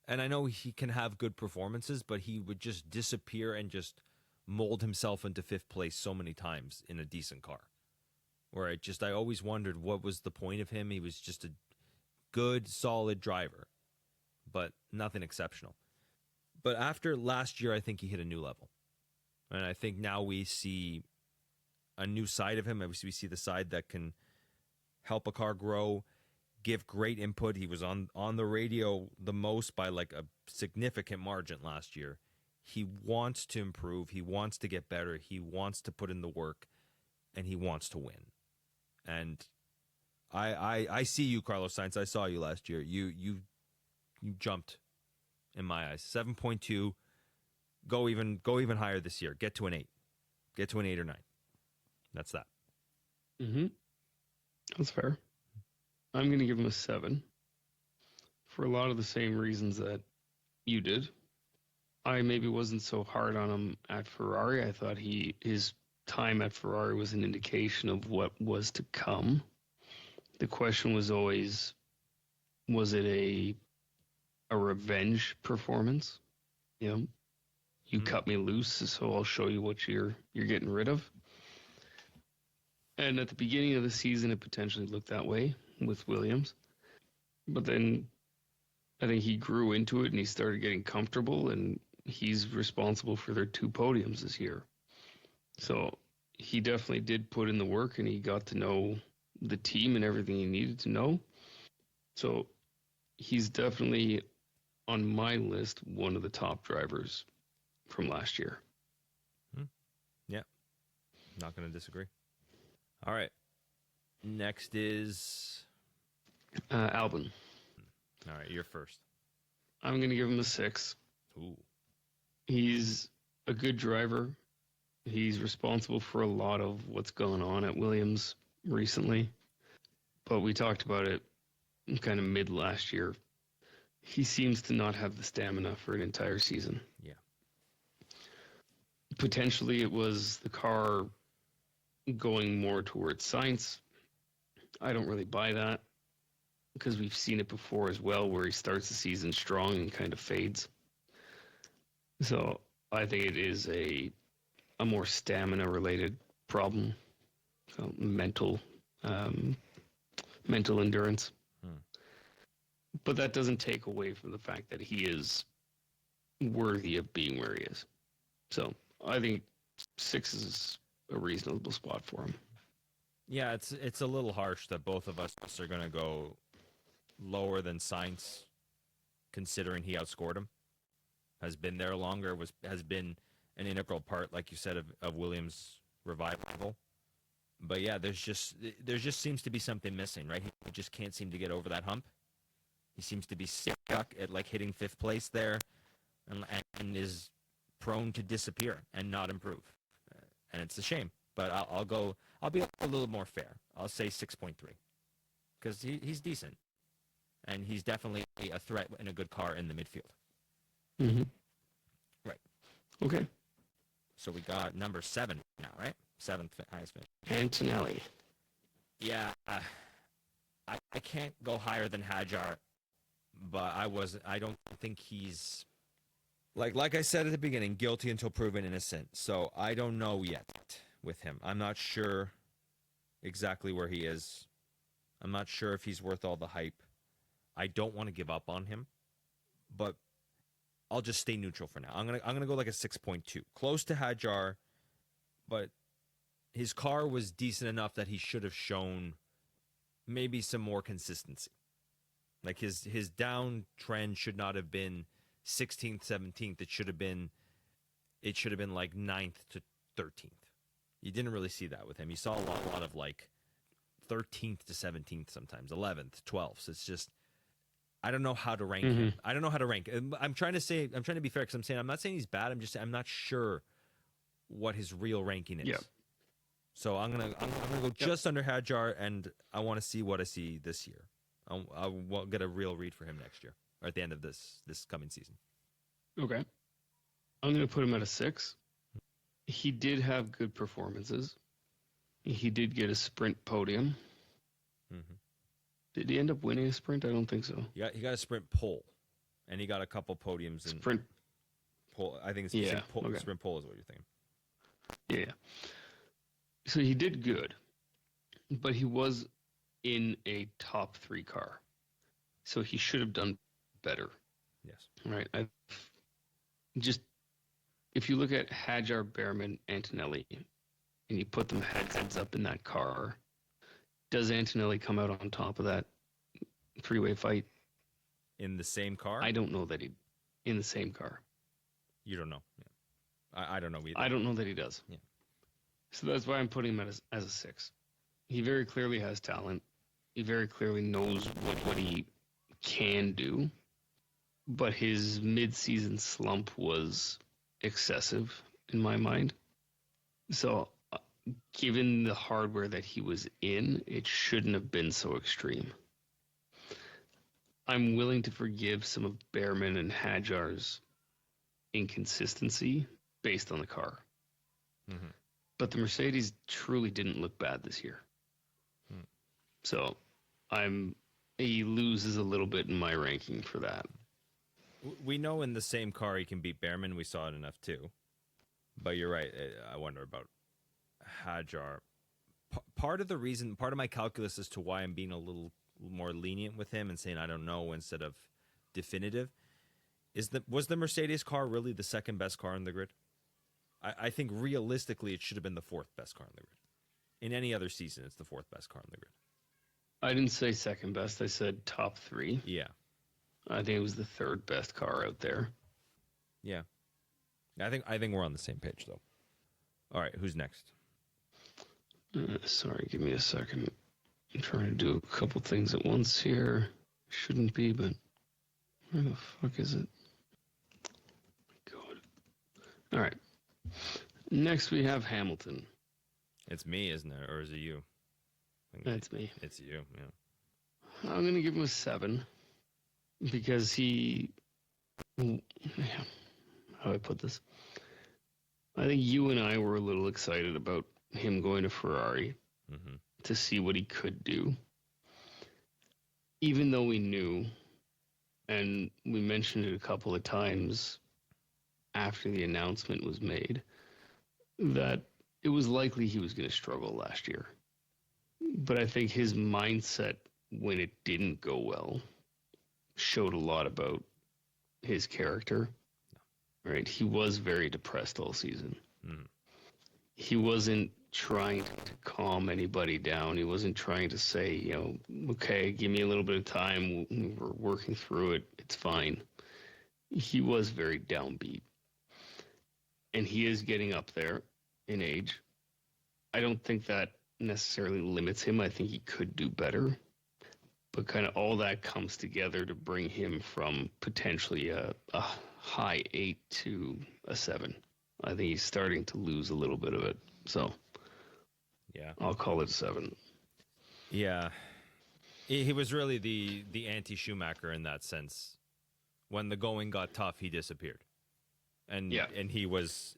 And I know he can have good performances, but he would just disappear and just mold himself into 5th place so many times in a decent car. Where I always wondered what was the point of him. He was just a good, solid driver, but nothing exceptional. But after last year, I think he hit a new level. And I think now we see a new side of him. We see the side that can help a car grow, give great input. He was on the radio the most by like a significant margin last year. He wants to improve. He wants to get better. He wants to put in the work, and he wants to win. And I see you, Carlos Sainz. I saw you last year. You jumped in my eyes. 7.2. Go even higher this year. Get to an 8. Get to an 8 or 9. That's that. Mm-hmm. That's fair. I'm going to give him a 7 for a lot of the same reasons that you did. I maybe wasn't so hard on him at Ferrari. I thought his time at Ferrari was an indication of what was to come. The question was always, was it a revenge performance? You know, you cut me loose, so I'll show you what you're getting rid of. And at the beginning of the season, it potentially looked that way with Williams. But then I think he grew into it and he started getting comfortable, and he's responsible for their 2 podiums this year. So he definitely did put in the work, and he got to know the team and everything he needed to know. So he's definitely on my list one of the top drivers from last year. Yeah. Not going to disagree. All right. Next is Albon. All right, you're first. I'm going to give him a 6. Ooh. He's a good driver. He's responsible for a lot of what's going on at Williams recently. But we talked about it kind of mid last year. He seems to not have the stamina for an entire season. Yeah. Potentially it was the car going more towards Sainz. I don't really buy that because we've seen it before as well, where he starts the season strong and kind of fades. So I think it is a more stamina related problem, so mental endurance. But that doesn't take away from the fact that he is worthy of being where he is. So I think 6 is a reasonable spot for him. Yeah, it's a little harsh that both of us are going to go lower than Sainz, considering he outscored him, has been there longer, has been an integral part, like you said, of Williams' revival. But yeah, there just seems to be something missing, right? He just can't seem to get over that hump. He seems to be stuck at like hitting 5th place there, and is prone to disappear and not improve. And it's a shame. But I'll be a little more fair. I'll say 6.3 because he's decent, and he's definitely a threat in a good car in the midfield. Mm-hmm. Right. Okay. So we got number 7 now, right? 7th highest finish. Antonelli. Yeah, I can't go higher than Hadjar, but I don't think he's like I said at the beginning, guilty until proven innocent. So I don't know yet with him. I'm not sure exactly where he is. I'm not sure if he's worth all the hype. I don't want to give up on him, but I'll just stay neutral for now. I'm gonna go like a 6.2, close to Hadjar, but his car was decent enough that he should have shown maybe some more consistency. Like his down trend should not have been 16th, 17th. It should have been like 9th to 13th. You didn't really see that with him. You saw a lot of like 13th to 17th sometimes, 11th, 12th. So it's just I don't know how to rank him. I don't know how to rank. I'm trying to be fair because I'm not saying he's bad. I'm not sure what his real ranking is. Yeah. So I'm gonna go just under Hadjar, and I want to see what I see this year. I'll get a real read for him next year or at the end of this coming season. Okay. I'm going to put him at a 6. He did have good performances. He did get a sprint podium. Mm-hmm. Did he end up winning a sprint? I don't think so. He got a sprint pole, and he got a couple podiums in Sprint pole. I think it's sprint pole is what you're thinking. Yeah. So he did good, but he was in a top 3 car. So he should have done better. Yes. Right. If you look at Hadjar, Behrman, Antonelli, and you put them heads up in that car, does Antonelli come out on top of that three-way fight? In the same car? I don't know that he in the same car. You don't know. Yeah. I don't know either. I don't know that he does. Yeah. So that's why I'm putting him as a 6. He very clearly has talent. He very clearly knows what he can do. But his mid-season slump was excessive in my mind. So given the hardware that he was in, it shouldn't have been so extreme. I'm willing to forgive some of Behrman and Hadjar's inconsistency based on the car. Mm-hmm. But the Mercedes truly didn't look bad this year. So he loses a little bit in my ranking for that. We know in the same car he can beat Behrman. We saw it enough too. But you're right. I wonder about Hadjar. Part of my calculus as to why I'm being a little more lenient with him and saying I don't know instead of definitive was the Mercedes car really the second best car on the grid? I think realistically it should have been the 4th best car on the grid. In any other season, it's the 4th best car on the grid. I didn't say second best. I said top 3. Yeah. I think it was the 3rd best car out there. Yeah. I think we're on the same page though. All right, who's next? Sorry, give me a second. I'm trying to do a couple things at once here. Shouldn't be, but where the fuck is it? God. All right. Next we have Hamilton. It's me, isn't it? Or is it you? That's me. It's you, yeah. I'm going to give him a 7 because how do I put this? I think you and I were a little excited about him going to Ferrari to see what he could do. Even though we knew, and we mentioned it a couple of times after the announcement was made, that it was likely he was going to struggle last year. But I think his mindset when it didn't go well showed a lot about his character. Right? He was very depressed all season. He wasn't trying to calm anybody down. He wasn't trying to say, okay, give me a little bit of time. We're working through it. It's fine. He was very downbeat. And he is getting up there in age. I don't think that necessarily limits him. I think he could do better. But kind of all that comes together to bring him from potentially a high 8 to a 7. I think he's starting to lose a little bit of it. So yeah, I'll call it 7. Yeah. He was really the anti-Schumacher in that sense. When the going got tough, he disappeared. And he was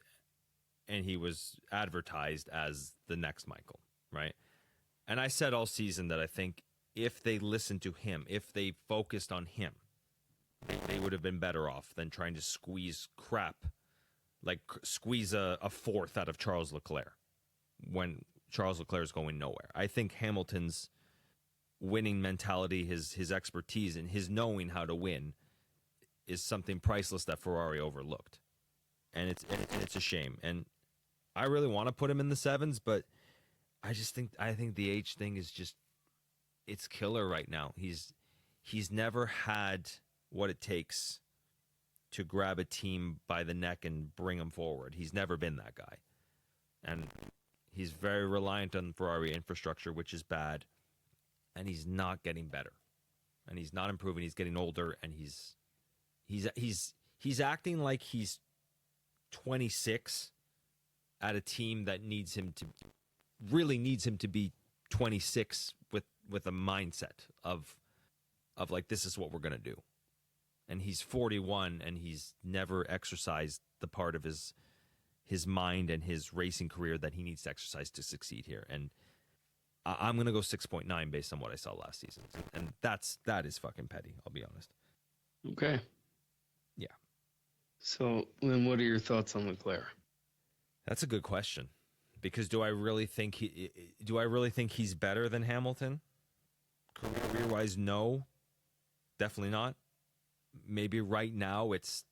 advertised as the next Michael, right? And I said all season that I think if they listened to him, if they focused on him, they would have been better off than trying to squeeze crap, like squeeze a fourth out of Charles Leclerc when Charles Leclerc is going nowhere. I think Hamilton's winning mentality, his expertise, and his knowing how to win is something priceless that Ferrari overlooked, and it's a shame. And I really want to put him in the sevens, but I think the age thing is just it's killer right now. He's never had what it takes to grab a team by the neck and bring them forward. He's never been that guy, and he's very reliant on Ferrari infrastructure, which is bad. And he's not getting better, and he's not improving. He's getting older, and he's acting like he's 26 at a team that needs him to be 26 with a mindset of like, this is what we're gonna do. And he's 41, and he's never exercised the part of his mind and his racing career that he needs to exercise to succeed here. And I'm going to go 6.9 based on what I saw last season. And that is fucking petty, I'll be honest. Okay. Yeah. So then what are your thoughts on Leclerc? That's a good question. Because do I really think he's better than Hamilton? Career-wise, no. Definitely not. Maybe right now he's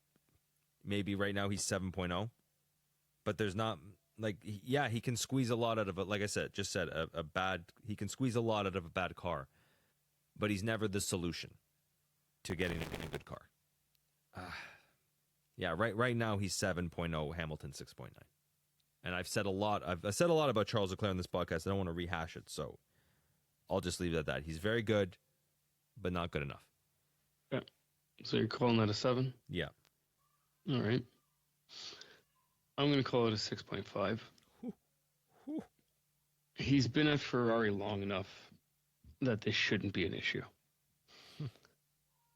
7.0. But there's not, like, yeah, he can squeeze a lot out of it. Like I said, he can squeeze a lot out of a bad car, but he's never the solution to getting a good car. Yeah, right now he's 7.0, Hamilton 6.9. And I've said a lot about Charles Leclerc on this podcast. I don't want to rehash it, so I'll just leave it at that. He's very good, but not good enough. Yeah. So you're calling that a 7? Yeah. All right. I'm going to call it a 6.5. He's been at Ferrari long enough that this shouldn't be an issue.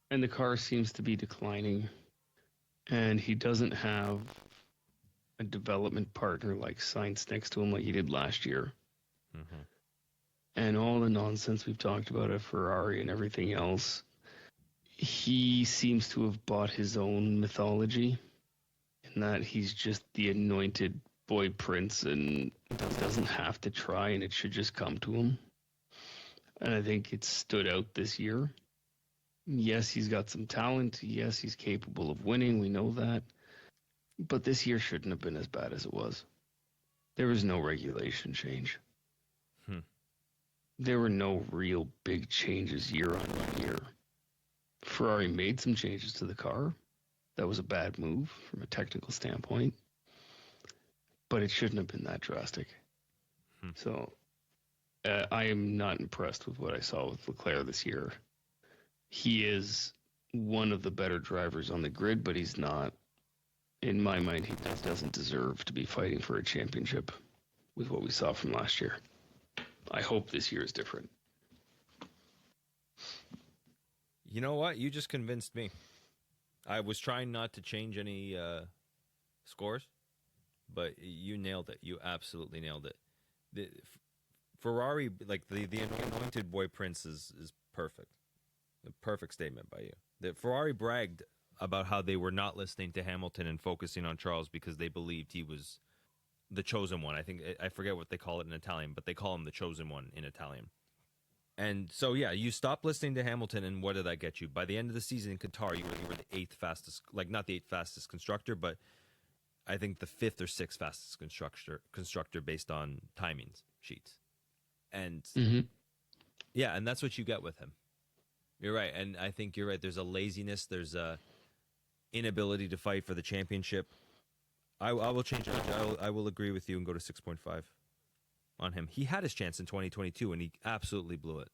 And the car seems to be declining, and he doesn't have a development partner like Sainz next to him like he did last year. Mm-hmm. And all the nonsense we've talked about at Ferrari and everything else, he seems to have bought his own mythology, in that he's just the anointed boy prince and doesn't have to try, and it should just come to him. And I think it stood out this year. Yes, he's got some talent. Yes, he's capable of winning. We know that. But this year shouldn't have been as bad as it was. There was no regulation change. There were no real big changes year on year. Ferrari made some changes to the car. That was a bad move from a technical standpoint. But it shouldn't have been that drastic. So I am not impressed with what I saw with Leclerc this year. He is one of the better drivers on the grid, but he's not. In my mind, he doesn't deserve to be fighting for a championship with what we saw from last year. I hope this year is different. You know what? You just convinced me. I was trying not to change any scores, but you nailed it. You absolutely nailed it. The Ferrari, like the anointed boy prince, is perfect. A perfect statement by you. The Ferrari bragged about how they were not listening to Hamilton and focusing on Charles because they believed he was the chosen one. I forget what they call it in Italian, but they call him the chosen one in Italian. And so, yeah, you stopped listening to Hamilton, and what did that get you? By the end of the season in Qatar, you were the 8th fastest, like not the 8th fastest constructor, but I think the 5th or 6th fastest constructor based on timings sheets. And yeah, and that's what you get with him. You're right, and I think you're right. There's a laziness, there's a inability to fight for the championship. I will change it. I will agree with you and go to 6.5 on him. He had his chance in 2022 and he absolutely blew it,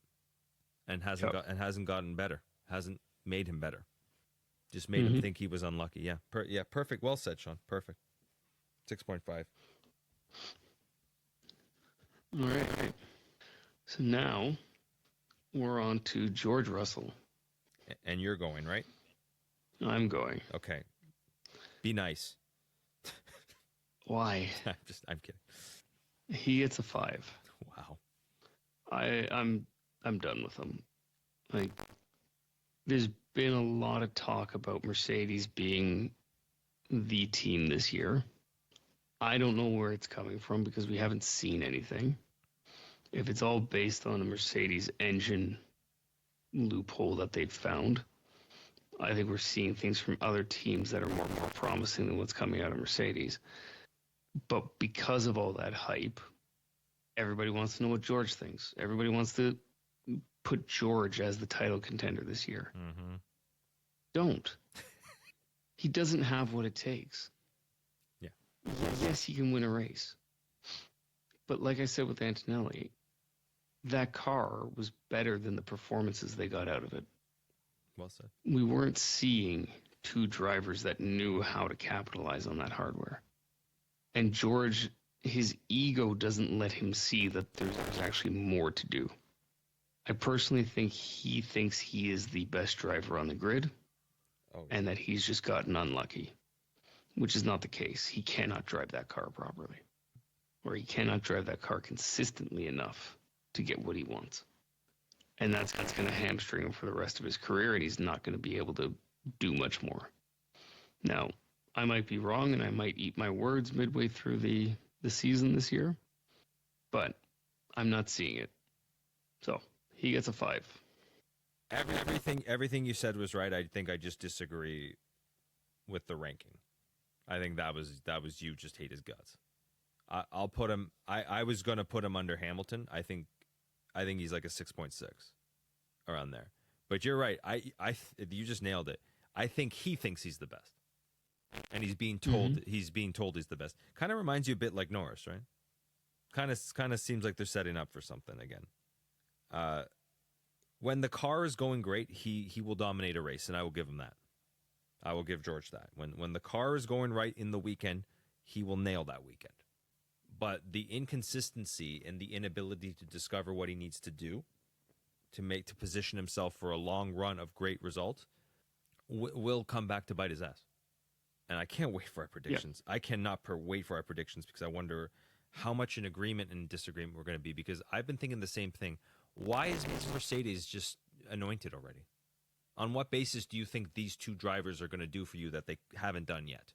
and hasn't gotten better. Hasn't made him better. Just made him think he was unlucky. Yeah, perfect. Well said, Sean. Perfect. 6.5. All right. So now we're on to George Russell. And you're going, right? I'm going. Okay. Be nice. Why? I'm kidding. He gets a 5. Wow. I'm done with him. Like, There's been a lot of talk about Mercedes being the team this year. I don't know where it's coming from because we haven't seen anything. If it's all based on a Mercedes engine loophole that they've found, I think we're seeing things from other teams that are more promising than what's coming out of Mercedes. But because of all that hype, everybody wants to know what George thinks. Everybody wants to put George as the title contender this year. Mm-hmm. Don't. He doesn't have what it takes. Yeah. Yes, he can win a race. But like I said with Antonelli, that car was better than the performances they got out of it. Well said. We weren't seeing two drivers that knew how to capitalize on that hardware. And George, his ego doesn't let him see that there's actually more to do. I personally think he thinks he is the best driver on the grid, and that he's just gotten unlucky, which is not the case. He cannot drive that car properly, or he cannot drive that car consistently enough to get what he wants. And that's going to hamstring him for the rest of his career, and he's not going to be able to do much more. Now, I might be wrong, and I might eat my words midway through the season this year, but I'm not seeing it. So he gets a 5. Everything you said was right. I think I just disagree with the ranking. I think that was you just hate his guts. I'll put him. I was gonna put him under Hamilton. I think he's like a 6.6 around there. But you're right. You just nailed it. I think he thinks he's the best, and he's being told he's the best. Kind of reminds you a bit like Norris, right? Kind of seems like they're setting up for something again. When the car is going great, he will dominate a race, and I will give him that. I will give George that. When the car is going right in the weekend, he will nail that weekend. But the inconsistency and the inability to discover what he needs to do to position himself for a long run of great results will come back to bite his ass. And I can't wait for our predictions. Yeah. I cannot wait for our predictions because I wonder how much in agreement and disagreement we're going to be, because I've been thinking the same thing. Why is Mercedes just anointed already? On what basis do you think these two drivers are going to do for you that they haven't done yet?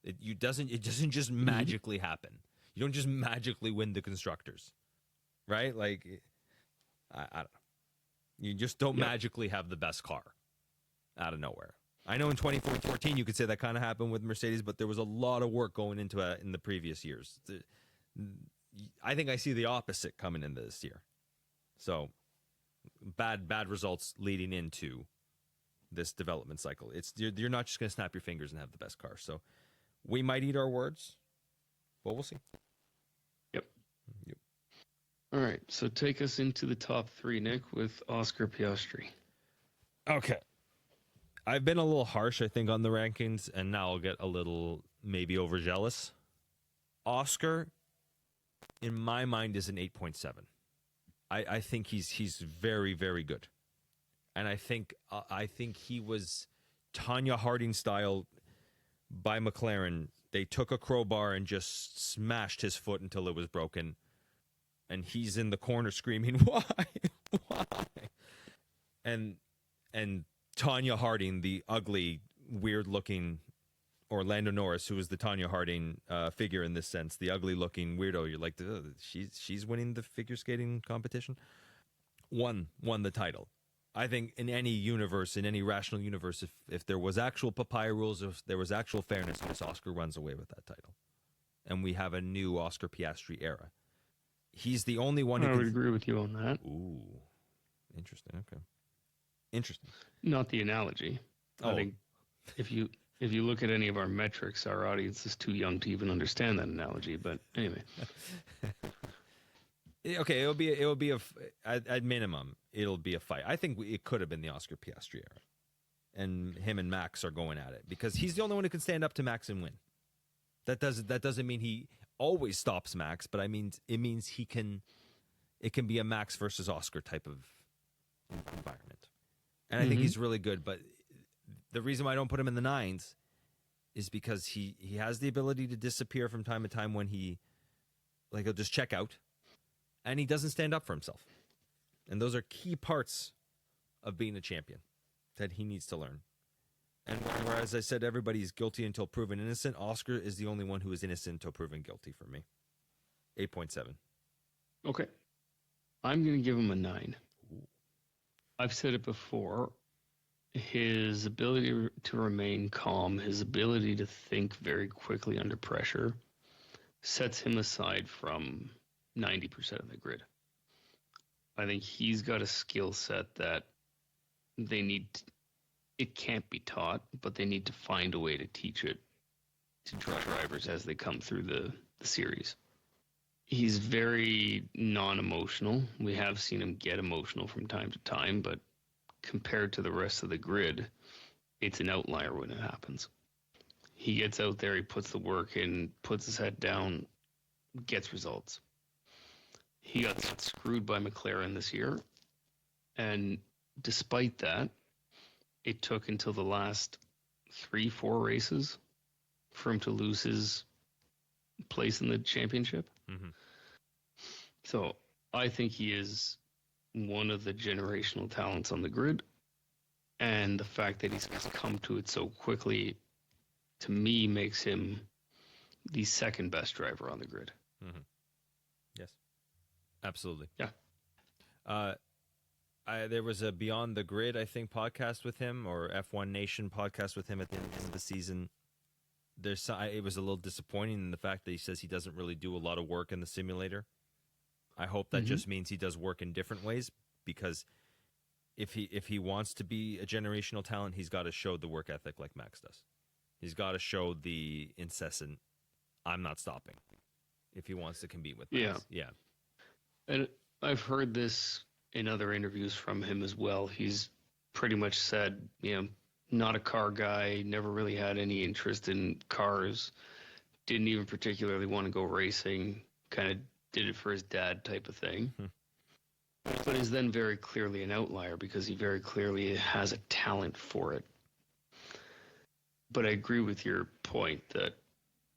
It doesn't just magically happen. You don't just magically win the constructors, right? Like, I don't know. You just don't magically have the best car out of nowhere. I know in 2014 you could say that kind of happened with Mercedes, but there was a lot of work going into it in the previous years. I think I see the opposite coming into this year. So bad results leading into this development cycle. You're not just going to snap your fingers and have the best car. So we might eat our words, but we'll see. Yep. All right. So take us into the top 3, Nick, with Oscar Piastri. Okay. I've been a little harsh, I think, on the rankings, and now I'll get a little maybe overzealous. Oscar, in my mind, is an 8.7. I think he's very, very good, and I think he was Tanya Harding style by McLaren. They took a crowbar and just smashed his foot until it was broken, and he's in the corner screaming, "Why, why?" And Tanya Harding, the ugly, weird-looking Orlando Norris, who was the Tanya Harding figure in this sense, the ugly-looking weirdo. You're like, she's winning the figure skating competition. Won the title. I think in any universe, in any rational universe, if there was actual papaya rules, if there was actual fairness, this Oscar runs away with that title, and we have a new Oscar Piastri era. He's the only one. I would agree with you on that. Ooh, interesting. Okay, interesting. Not the analogy. I think if you look at any of our metrics, our audience is too young to even understand that analogy. But anyway, okay, it'll be at minimum it'll be a fight. I think it could have been the Oscar Piastri era, and him and Max are going at it because he's the only one who can stand up to Max and win. That doesn't mean he always stops Max, but it means he can. It can be a Max versus Oscar type of environment, and I think he's really good. But the reason why I don't put him in the 9s is because he has the ability to disappear from time to time when he'll just check out, and he doesn't stand up for himself. And those are key parts of being a champion, that he needs to learn. And whereas I said everybody's guilty until proven innocent, Oscar is the only one who is innocent until proven guilty for me. 8.7. Okay. I'm going to give him a 9. I've said it before. His ability to remain calm, his ability to think very quickly under pressure, sets him aside from 90% of the grid. I think he's got a skill set that they need. It can't be taught, but they need to find a way to teach it to drivers as they come through the series. He's very non-emotional. We have seen him get emotional from time to time, but compared to the rest of the grid, it's an outlier when it happens. He gets out there, he puts the work in, puts his head down, gets results. He got screwed by McLaren this year, and despite that, it took until the last 3-4 races for him to lose his place in the championship. Mm-hmm. So I think he is one of the generational talents on the grid, and the fact that he's come to it so quickly, to me, makes him the second best driver on the grid. Mm-hmm. Yes, absolutely. Yeah. There was a Beyond the Grid, I think, podcast with him, or F1 Nation podcast with him at the end of the season. It was a little disappointing in the fact that he says he doesn't really do a lot of work in the simulator. I hope that just means he does work in different ways, because if he wants to be a generational talent, he's got to show the work ethic like Max does. He's got to show the incessant, I'm not stopping, if he wants to compete with Max. Yeah. And I've heard this in other interviews from him as well. He's pretty much said, not a car guy, never really had any interest in cars, didn't even particularly want to go racing, kind of did it for his dad type of thing. But is then very clearly an outlier because he very clearly has a talent for it. But I agree with your point that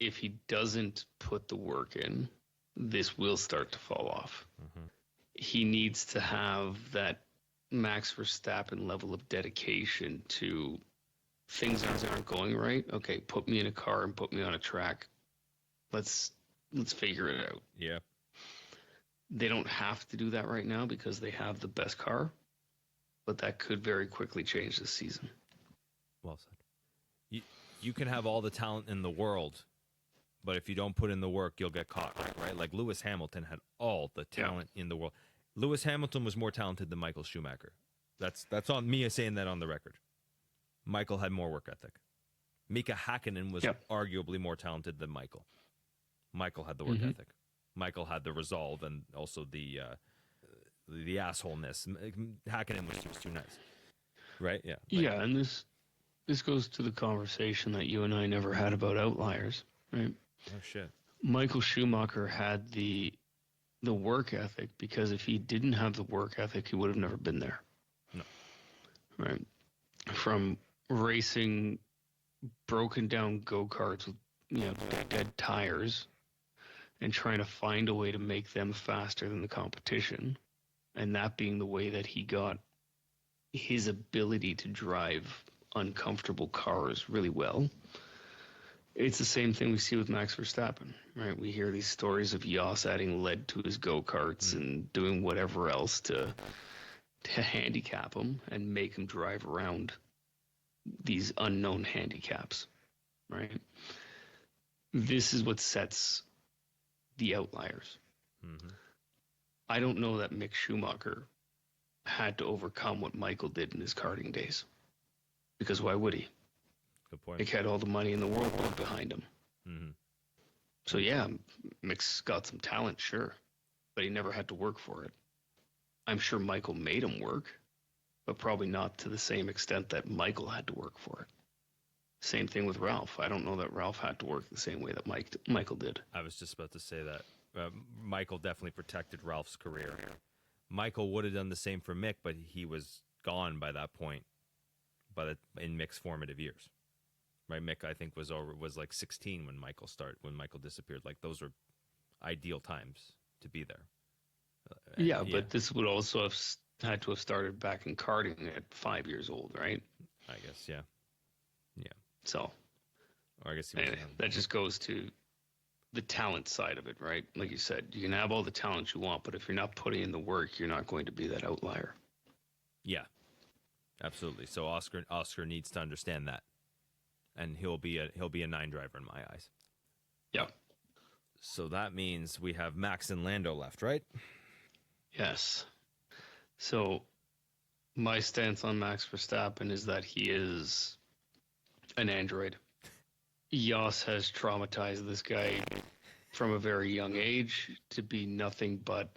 if he doesn't put the work in, this will start to fall off. Mm-hmm. He needs to have that Max Verstappen level of dedication to things aren't going right. Okay, put me in a car and put me on a track. Let's figure it out. Yeah. They don't have to do that right now because they have the best car, but that could very quickly change this season. Well said. You can have all the talent in the world, but if you don't put in the work, you'll get caught, right? Like Lewis Hamilton had all the talent in the world. Lewis Hamilton was more talented than Michael Schumacher. That's on me saying that on the record. Michael had more work ethic. Mika Hakkinen was arguably more talented than Michael. Michael had the work ethic. Michael had the resolve and also the assholeness. Hakkinen was just too nice, right? Yeah. Yeah, and this goes to the conversation that you and I never had about outliers, right? Oh shit. Michael Schumacher had the work ethic because if he didn't have the work ethic, he would have never been there. No. Right. From racing broken down go-karts with dead tires and trying to find a way to make them faster than the competition, and that being the way that he got his ability to drive uncomfortable cars really well. It's the same thing we see with Max Verstappen, right? We hear these stories of Jos adding lead to his go-karts and doing whatever else to handicap him and make him drive around these unknown handicaps, right? This is what sets the outliers. Mm-hmm. I don't know that Mick Schumacher had to overcome what Michael did in his karting days, because why would he? Good point. Mick had all the money in the world behind him. Mm-hmm. So yeah, Mick's got some talent, sure, but he never had to work for it. I'm sure Michael made him work, but probably not to the same extent that Michael had to work for it. Same thing with Ralph. I don't know that Ralph had to work the same way that Michael did. I was just about to say that. Michael definitely protected Ralph's career. Michael would have done the same for Mick, but he was gone by that point. In Mick's formative years, right? Mick, I think, was like 16 when Michael disappeared. Like those were ideal times to be there. But this would also have had to have started back in karting at 5 years old, right? guess, yeah. Yeah. So Or I guess he anyway, wasn't. that just goes to the talent side of it, right? Like you said, you can have all the talent you want, but if you're not putting in the work, you're not going to be that outlier. Yeah, absolutely. So Oscar needs to understand that, and he'll be a 9 driver in my eyes. Yeah. So that means we have Max and Lando left, right? Yes. So my stance on Max Verstappen is that he is an android. Yas has traumatized this guy from a very young age to be nothing but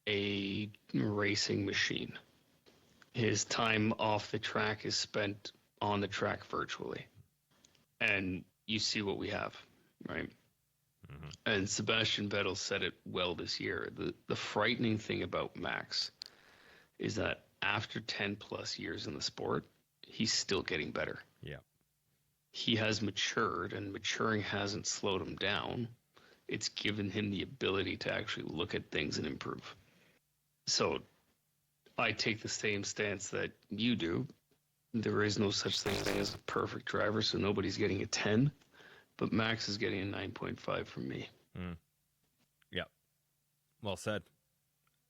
a racing machine. His time off the track is spent on the track virtually. And you see what we have, right? Mm-hmm. And Sebastian Vettel said it well this year. The frightening thing about Max is that after 10 plus years in the sport, he's still getting better. Yeah. He has matured, and maturing hasn't slowed him down. It's given him the ability to actually look at things and improve. So I take the same stance that you do. There is no such thing as a perfect driver, so nobody's getting a 10, but Max is getting a 9.5 from me. Mm. Yeah. Well said.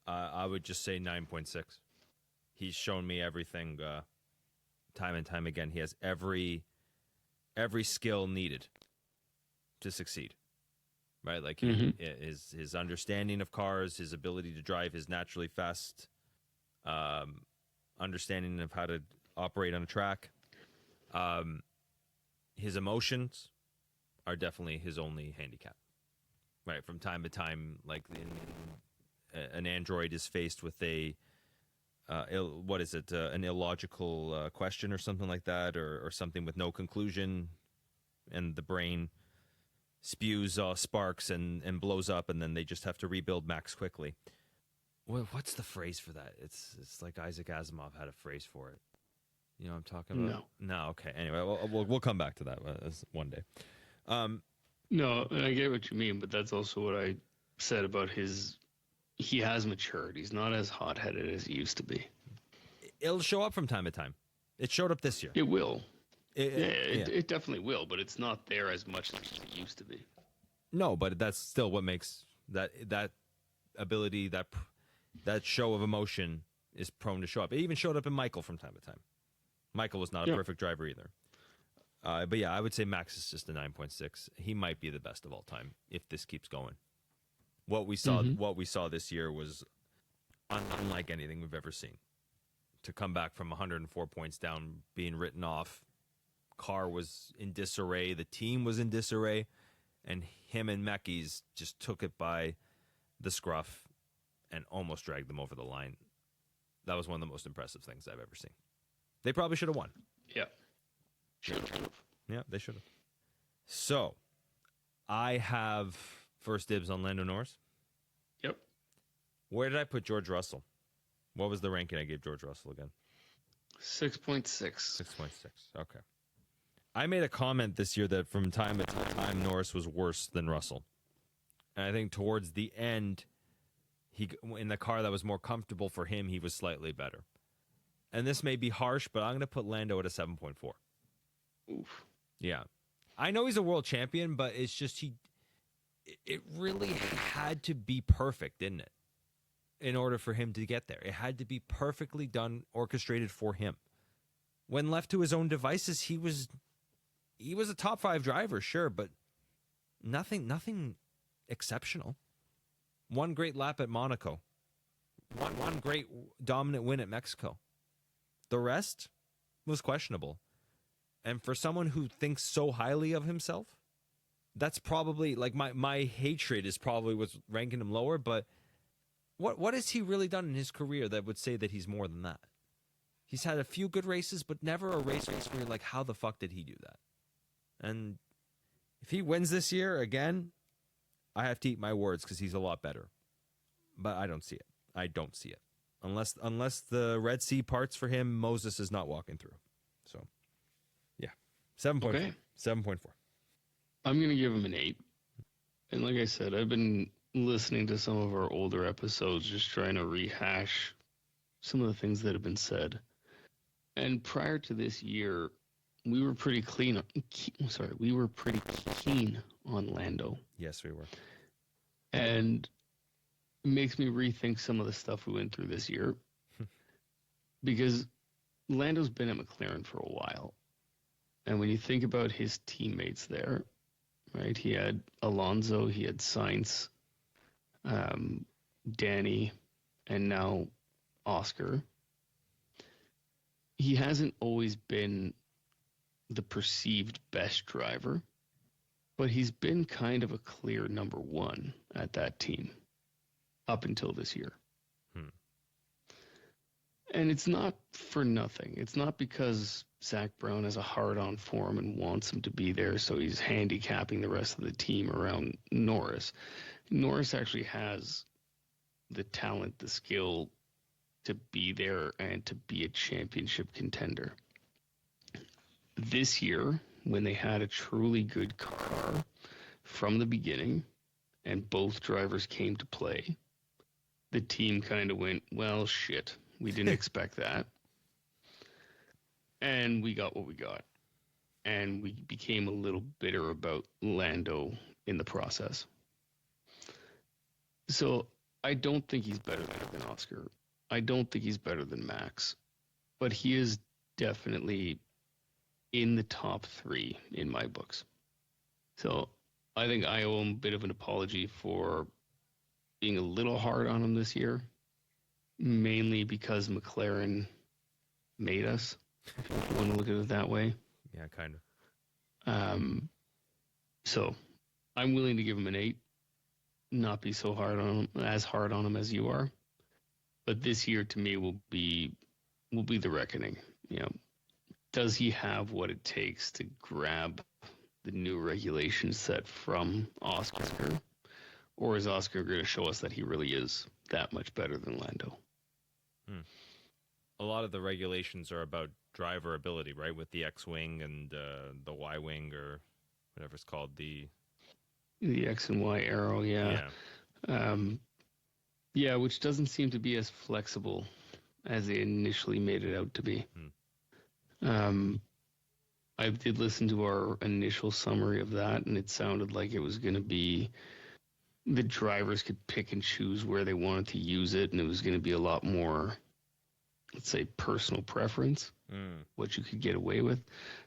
I would just say 9.6. He's shown me everything time and time again. He has every skill needed to succeed. Right? Like his understanding of cars, his ability to drive, his naturally fast understanding of how to operate on a track. His emotions are definitely his only handicap. Right? From time to time, like an android is faced with an illogical question or something like that, or something with no conclusion, and the brain spews sparks and blows up, and then they just have to rebuild Max quickly. What's the phrase for that? It's like Isaac Asimov had a phrase for it. You know what I'm talking about? No. Okay. Anyway, we'll come back to that one day. No, and I get what you mean, but that's also what I said about he has matured. He's not as hot-headed as he used to be. It'll show up from time to time. It showed up this year. It will. It definitely will, but it's not there as much as it used to be. No, but that's still what makes that ability, that show of emotion is prone to show up. It even showed up in Michael from time to time. Michael was not a perfect driver either. But yeah, I would say Max is just a 9.6. He might be the best of all time if this keeps going. What we saw this year was unlike anything we've ever seen. To come back from 104 points down, being written off, car was in disarray, the team was in disarray, and him and Mekis just took it by the scruff and almost dragged them over the line. That was one of the most impressive things I've ever seen. They probably should have won. Yeah. Should have. Yeah, they should have. So, I have first dibs on Lando Norris. Yep. Where did I put George Russell? What was the ranking I gave George Russell again? 6.6. 6.6. Okay. I made a comment this year that from time to time Norris was worse than Russell. And I think towards the end, in the car that was more comfortable for him, he was slightly better. And this may be harsh, but I'm going to put Lando at a 7.4. Oof. Yeah. I know he's a world champion, but it's just it really had to be perfect, didn't it? In order for him to get there. It had to be perfectly done, orchestrated for him. When left to his own devices, he was a top 5 driver, sure, but nothing exceptional. One great lap at Monaco. One great dominant win at Mexico. The rest was questionable. And for someone who thinks so highly of himself, that's probably, like, my hatred is probably what's ranking him lower, but what has he really done in his career that would say that he's more than that? He's had a few good races, but never a race where you're like, how the fuck did he do that? And if he wins this year again, I have to eat my words because he's a lot better. But I don't see it. I don't see it. Unless the Red Sea parts for him, Moses is not walking through. So, yeah. 7.4. Okay. 7.4. I'm going to give him an 8. And like I said, I've been listening to some of our older episodes, just trying to rehash some of the things that have been said. And prior to this year, we were pretty clean. Sorry, we were pretty keen on Lando, Yes, we were. and it makes me rethink some of the stuff we went through this year because Lando's been at McLaren for a while, and when you think about his teammates there, right? He had Alonso, he had Sainz, Danny, and now Oscar. He hasn't always been the perceived best driver, but he's been kind of a clear number one at that team up until this year. And it's not for nothing. It's not because Zach Brown has a hard-on for him and wants him to be there, so he's handicapping the rest of the team around Norris. Norris actually has the talent, the skill to be there and to be a championship contender. This year, when they had a truly good car from the beginning and both drivers came to play, the team kind of went, well, shit, we didn't expect that. And we got what we got. And we became a little bitter about Lando in the process. So I don't think he's better than Oscar. I don't think he's better than Max. But he is definitely in the top 3 in my books. So I think I owe him a bit of an apology for being a little hard on him this year, mainly because McLaren made us, if you want to look at it that way. Yeah, kind of. So I'm willing to give him an 8, not be so hard on him, as hard on him as you are. But this year to me will be the reckoning. You know, does he have what it takes to grab the new regulation set from Oscar? Or is Oscar going to show us that he really is that much better than Lando? A lot of the regulations are about driver ability, right? With the X-Wing and the Y-Wing or whatever it's called. The X and Y arrow, yeah. Yeah, which doesn't seem to be as flexible as they initially made it out to be. I did listen to our initial summary of that, and it sounded like it was going to be the drivers could pick and choose where they wanted to use it, and it was going to be a lot more, let's say, personal preference, what you could get away with.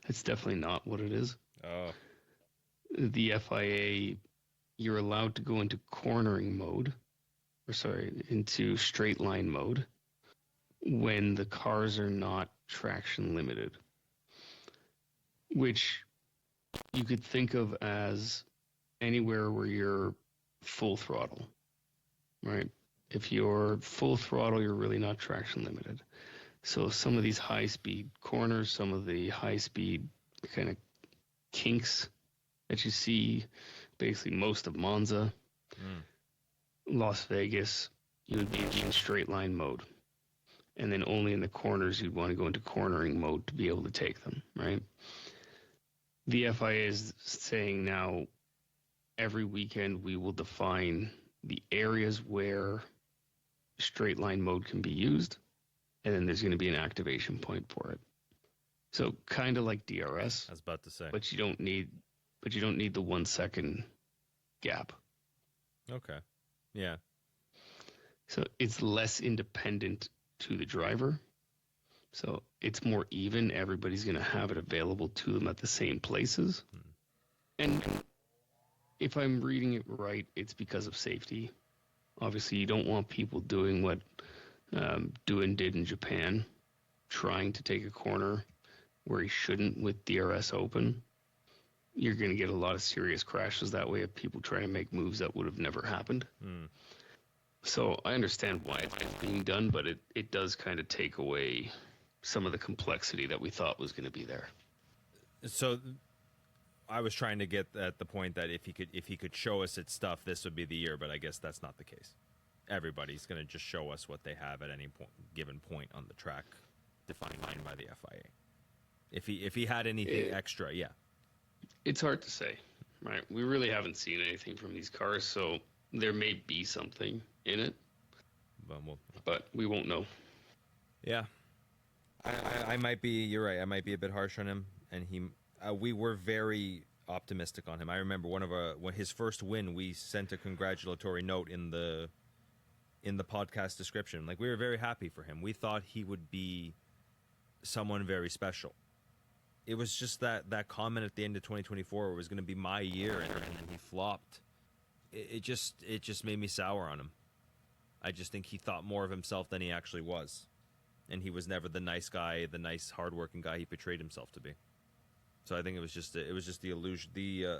That's definitely not what it is. Oh. The FIA, you're allowed to go into cornering mode, into straight line mode when the cars are not traction limited, which you could think of as anywhere where you're full throttle, right? If you're full throttle, you're really not traction limited. So some of these high speed corners, some of the high speed kind of kinks that you see, basically most of Monza, Las Vegas, you would be in straight line mode. And then only in the corners you'd want to go into cornering mode to be able to take them, right? The FIA is saying now every weekend we will define the areas where straight line mode can be used, and then there's going to be an activation point for it. So kind of like DRS. I was about to say. But you don't need the 1 second gap. Okay. Yeah. So it's less independent to the driver. So it's more even. Everybody's going to have it available to them at the same places. And if I'm reading it right, it's because of safety. Obviously, you don't want people doing what Doohan did in Japan, trying to take a corner where he shouldn't with DRS open. You're going to get a lot of serious crashes that way of people trying to make moves that would have never happened. So I understand why it's being done, but it does kind of take away some of the complexity that we thought was going to be there. So I was trying to get at the point that if he could show us its stuff, this would be the year, but I guess that's not the case. Everybody's going to just show us what they have at any given point on the track, defined by the FIA. If he had anything extra, yeah. It's hard to say, right? We really haven't seen anything from these cars, so there may be something in it, but we won't know. Yeah. I might be. You're right. I might be a bit harsh on him, and we were very optimistic on him. I remember when his first win, we sent a congratulatory note in the podcast description. Like, we were very happy for him. We thought he would be someone very special. It was just that comment at the end of 2024 where it was going to be my year, and then he flopped. It just made me sour on him. I just think he thought more of himself than he actually was, and he was never the nice guy, the nice, hardworking guy he portrayed himself to be. So I think it was just the illusion, the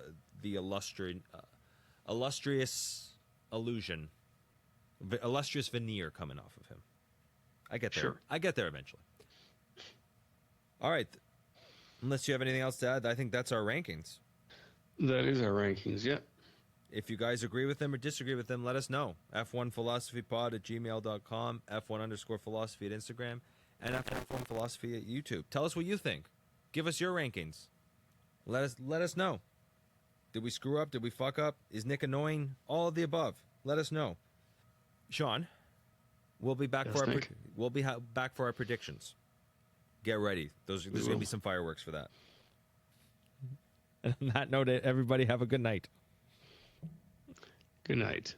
illustrious illusion, illustrious veneer coming off of him. I get there. Sure. I get there eventually. All right. Unless you have anything else to add, I think that's our rankings. That is our rankings, yeah. If you guys agree with them or disagree with them, let us know. F1philosophypod@gmail.com, F1_philosophy at Instagram, and F1philosophy at YouTube. Tell us what you think. Give us your rankings. Let us know. Did we screw up? Did we fuck up? Is Nick annoying? All of the above. Let us know. Sean, we'll be back back for our predictions. Get ready. There's going to be some fireworks for that. And on that note, everybody have a good night. Good night.